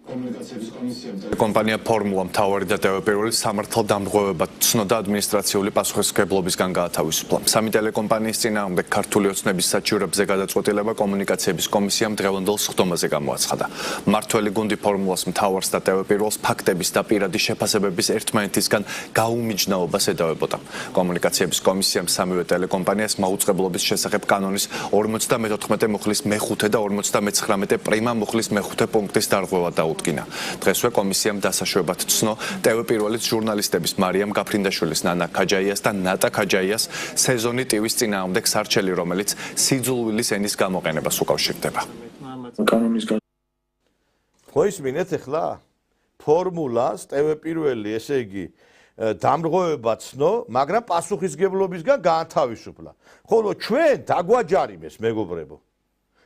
კომუნიკაციების კომისიამ კომპანია ფორმულა მთავარი და პირველი სამართალდამღვრევებად ცნოდა ადმინისტრაციული პასუხისმგებლობისგან გაათავისუფლა. სამი ტელეკომპანიის წინააღმდეგ ქართული ოცნების საჩივრებზე გადაწყვეტილება კომუნიკაციების კომისიამ დღევანდელ სხდომაზე გამოაცხადა. მმართველი გუნდი ფორმულას მთავარს და პირველს ფაქტების და პირადი შეფასებების ერთმანეთისგან გაუმიჯნაობას ედავებოდა. კომუნიკაციების კომისიამ სამივე ტელეკომპანიას მაუწყებლობის შესახებ კანონის 54 მუხლის მე-5 და 59 პრიმა მუხლის მე-5 პუნქტის დარღვევა დაუდგინა. დღესვე კომისიამ დასაშვებად ცნო პირველის ჟურნალისტების მარიამ გაფრინდაშვილის ნანა ქაჯაიას და ნატა ქაჯაიას სეზონი ტივის წინააღმდეგ სარჩელი, რომელიც სიძულვილის ენის გამოყენებას უკავშირდება. ხო ისმინეთ ახლა ფორმულას პირველი, ესე იგი დამრღვევება ცნო, მაგრამ პასუხისმგებლობისგან გაათავისუფლა. ხოლო ჩვენ დაგვაჯარიმეს მეგობრებო.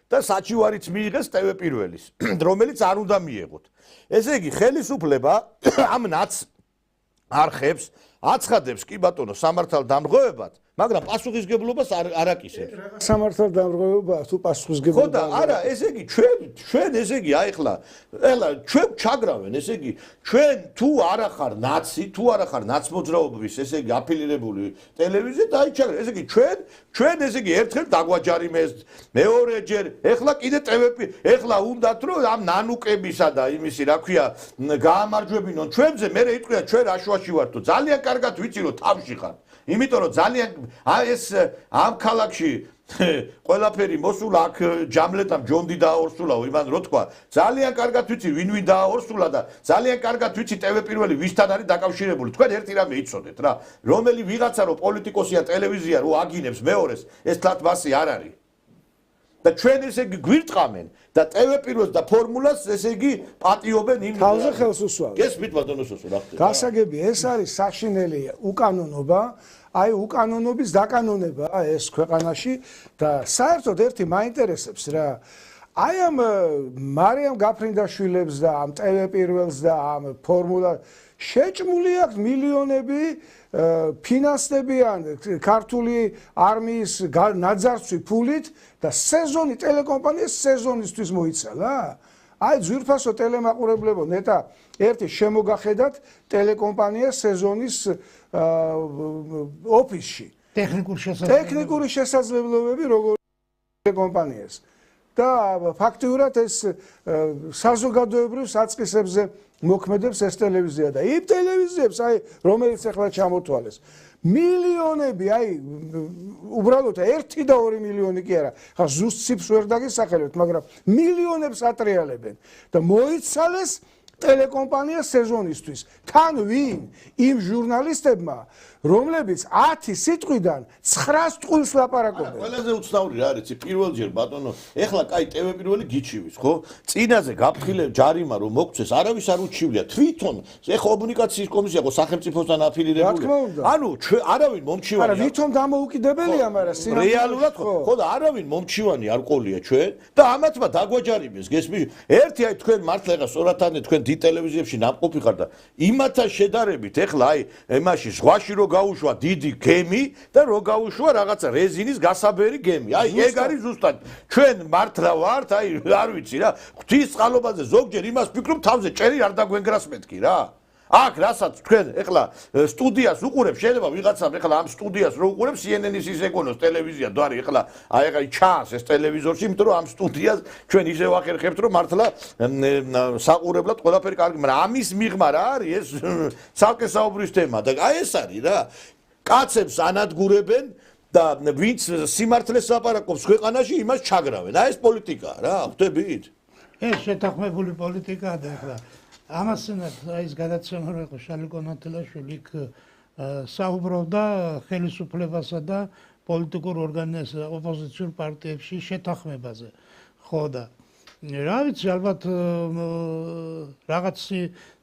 და საჩივარიც მიიღეს პირველის, რომელიც არ უნდა მიეღოთ. ესე იგი, ხელისუფლება ამ ნაც არხებს აცხადებს კი ბატონო სამართალდამღვრევებად, მაგრამ პასუხისმგებლობას არ აკისებს. სამართალდამღვრევება თუ პასუხისმგებლობა? ხო და არა, ესე იგი, ჩვენ ესე იგი, აი ახლა ჩვენ ჩაგრავენ, ესე იგი, ჩვენ თუ არ ახარ ნაცი, თუ არ ახარ ნაცმოძრაობის, ესე იგი, აფილირებული ტელევიზია, დაიჩაგრე. ესე იგი, ჩვენ ესე იგი, ერთხელ დაგვაჯარიმეს, მეორეჯერ, ეხლა კიდე ეხლა უნდათ რომ ამ ნანუკებისა და იმისი, რა ქვია, გაამარჯვებინონ ჩვენზე, მე იტყვია ჩვენ რაშუაში ვართო. ძალიან კარგად ვიცი რომ თავში ხარ. იმიტომ რომ ძალიან ეს ამ ქალაქში ყველაფერი მოსულა, აქ ჯამლეტამ ჯონდი დააორსულაო, იმან რო თქვა, ძალიან კარგად ვიცი ვინ დააორსულა და ძალიან კარგად ვიცი პირველი ვისთან არის დაკავშირებული. თქვენ ერთი რამე იცოდეთ რა, რომელი ვიღაცა რო პოლიტიკოსია ტელევიზია რო აგინებს მეორეს, ეს თლათ მასი არ არის. და ჩვენ ესე იგი გვირტყამენ და პირველს და ფორმულას ესე იგი პატიობენ იმ თავზე ხელს უსვამენ. გესმით ბატონო სოსო რა ხდება? გასაგები, ეს არის საშინელი უკანონობა, აი უკანონობის დაკანონება ეს ქვეყანაში და საერთოდ ერთი მაინტერესებს რა. აი ამ მარიამ გაფრინდაშვილებს და ამ პირველს და ამ ფორმულა შეჭმული აქვს მილიონები ფინანსდებიან ქართული არმიის ნაძარცვი ფულით და სეზონი ტელეკომპანიას სეზონისთვის მოიცალა. აი ძვირფასო ტელემაყურებლებო, ნეტა ერთი შემოგახედათ ტელეკომპანიას სეზონის ოფისში. ტექნიკური შესაძლებლობები როგორ ტელეკომპანიას. და ფაქტიურად ეს საზოგადოებრივ საწყისებზე მოქმედებს ეს ტელევიზია და იმ ტელევიზიებს აი რომელიც ახლა ჩამოთვალეს მილიონები აი უბრალოდ 1 და 2 მილიონი კი არა ხა ზუსტ ციფრს ვერ დაგისახელებთ მაგრამ მილიონებს ატრიალებენ და მოიცალეს ტელეკომპანია სეზონისთვის თან ვინ იმ ჟურნალისტებმა რომლებიც 10 სიტყვიდან 9 ტყუილს ლაპარაკობენ. ყველაზე უცნაური რა არის? პირველჯერ ბატონო, ეხლა კაი TV პირველი გიჩივის, ხო? წინაზე გაფრთხილებ ჯარიმა რომ მოგწეს, არავის არ უჩივლია. თვითონ ეხლა კომუნიკაციის კომისია ხო სახელმწიფოსთან აფილირებულია. ანუ არავინ მომჩივანი. არა, ვითომ დამოუკიდებელია, მაგრამ რეალურად ხო და არავინ მომჩივანი არ ყოლია ჩვენ და ამათმა დაგვაჯარიმეს, გესმის? ერთი აი თქვენ მართლა ეხლა სწორადანე თქვენ დიდ ტელევიზიებში ნამყოფი ხარ და იმათთან შედარებით ეხლა აი ემაში ზღვაში რო გაუშვა დიდი გემი და რო გაუშვა რაღაცა რეზინის გასაბერი გემი. აი ეგ არის ზუსტად. ჩვენ მართლა ვართ, აი არ ვიცი რა. ღვთის წყალობაზე ზოგჯერ იმას ფიქრობ თავზე ჭერი არ დაგვენგრას მეთქი რა. აქ რასაც თქვენ ეხლა სტუდიას უყურებ, შეიძლება ვიღაცამ ეხლა ამ სტუდიას რო უყურებ CNN-ის ის ეგონოს ტელევიზია დარი ეხლა აი ჩანს ეს ტელევიზორში, იმიტომ რომ ამ სტუდიას ჩვენ ისე ვახერხებთ რომ მართლა საყურებლად ყველაფერი კარგი, მაგრამ ამის მიღმა რა არის ეს ცალკე საუბრის თემა და აი ეს არის რა. კაცებს ანადგურებენ და ვინც სიმართლეს ლაპარაკობს ქვეყანაში, იმას ჩაგრავენ. აი ეს პოლიტიკაა რა, ხვდებით? ეს შეთანხმებული პოლიტიკაა და ახლა ამასთანაც ის გადაცემა რო იყო შალიკო ნათელაშვილი იქ საუბრობდა ხელისუფლებასა და პოლიტიკურ ოპოზიციურ პარტიებში შეთანხმებაზე. ხო და რა ვიცი ალბათ რაღაც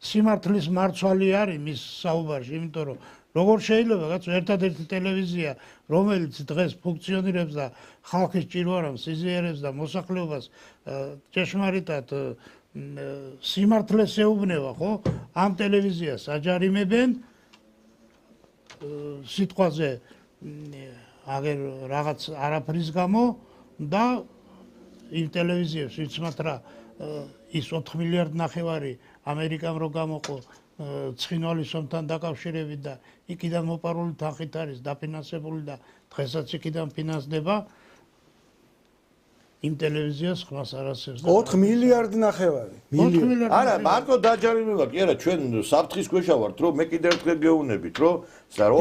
სიმართლის მარცვალი არის მის საუბარში, იმიტომ რომ როგორ შეიძლება კაცო ერთადერთი ტელევიზია რომელიც დღეს ფუნქციონირებს და ხალხის ჭირვარამს იზიარებს და მოსახლეობას ჭეშმარიტად სიმართლეს ეუბნება, ხო? ამ ტელევიზიას აჯარიმებენ სიტყვაზე აგერ რაღაც არაფრის გამო და იმ ტელევიზიებს ვინც მათ რა ის 4 მილიარდ ნახევარი ამერიკამ რო გამოყო ცხინვალის ომთან დაკავშირებით და იქიდან მოპარული თანხით არის დაფინანსებული და დღესაც იქიდან ფინანსდება იმ ტელევიზიას ხმას არასწორს 4 მილიარდ ნახევარი. არა, მარტო დაჯარიმება კი არა, ჩვენ საფრთხის ქვეშა ვართ, რომ მე კიდევ ერთხელ გეუბნებით, რომ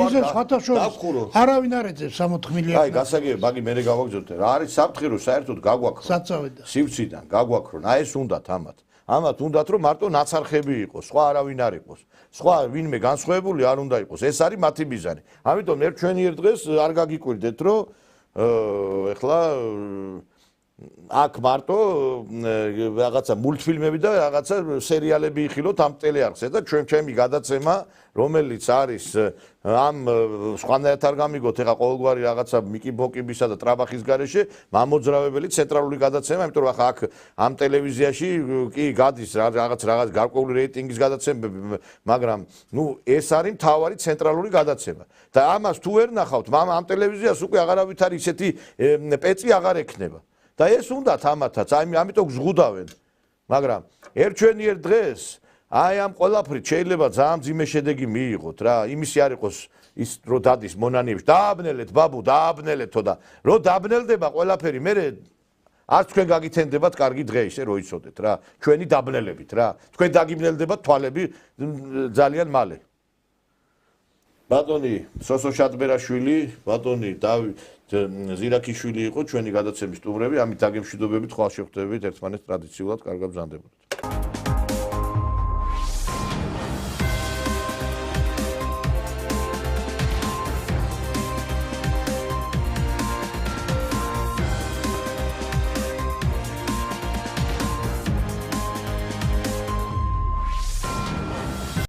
ისე სხვათაშორის არავინ არ ეძებს 4 მილიარდ. აი, გასაგებია, მაგი მე გავაგზავნოთ. რა არის საფრთხე, რომ საერთოდ გაგვაქრო. საწავედა. სივრციდან გაგვაქრო. აი ეს უნდათ ამათ. ამათ უნდათ, რომ მარტო ნაცარხები იყოს, სხვა არავინ არ იყოს. სხვა ვინმე განსხვავებული არ უნდა იყოს. ეს არის მათი მიზანი. ამიტომ ერთ ჩვენიერ დღეს არ გაგიკვირდეთ, რომ ეხლა აქ მარტო რაღაცა მულტფილმები და რაღაცა სერიალები იხილოთ ამ ტელეარხზე და ჩვენი გადაცემა რომელიც არის ამ სხვანაირად არ გამიგოთ ეხა ყოველგვარი რაღაცა მიკიბოკიბისა და ტრაბახის გარეშე მამოძრავებელი ცენტრალური გადაცემა, იმიტომ რომ ახლა აქ ამ ტელევიზიაში კი გადის რაღაც გარკვეული რეიტინგის გადაცემები, მაგრამ ნუ ეს არის მთავარი ცენტრალური გადაცემა და ამას თუ ვერ ნახავთ, ამ ტელევიზიას უკვე აღარავით არის ისეთი პეწი აღარ ექნება. და ეს უნდათ ამათაც, ამიტომ გზღუდავენ. მაგრამ ერთ ჩვენიერ დღეს აი ამ ყველაფრით შეიძლება ძალიან მძიმე შედეგი მიიღოთ რა. იმისი არ იყოს ის რო დადის მონანიებში. დააბნელეთ ბაბუ, დააბნელეთო და რო დაბნელდება ყველაფერი, მე არც თქვენ გაგითენდებათ კარგი დღე ისე რო იცოდეთ რა. ჩვენი დაბნელებით რა. თქვენ დაგიბნელდებათ თვალები ძალიან მალე. ბატონი სოსო შატბერაშვილი, ბატონი დავით ზირაქიშვილი იყო ჩვენი გადაცემის სტუმრები, ამით დაგემშვიდობებით, ხვალ შეხვდებით ერთმანეთს ტრადიციულად კარგად ბრძანდებოდეთ.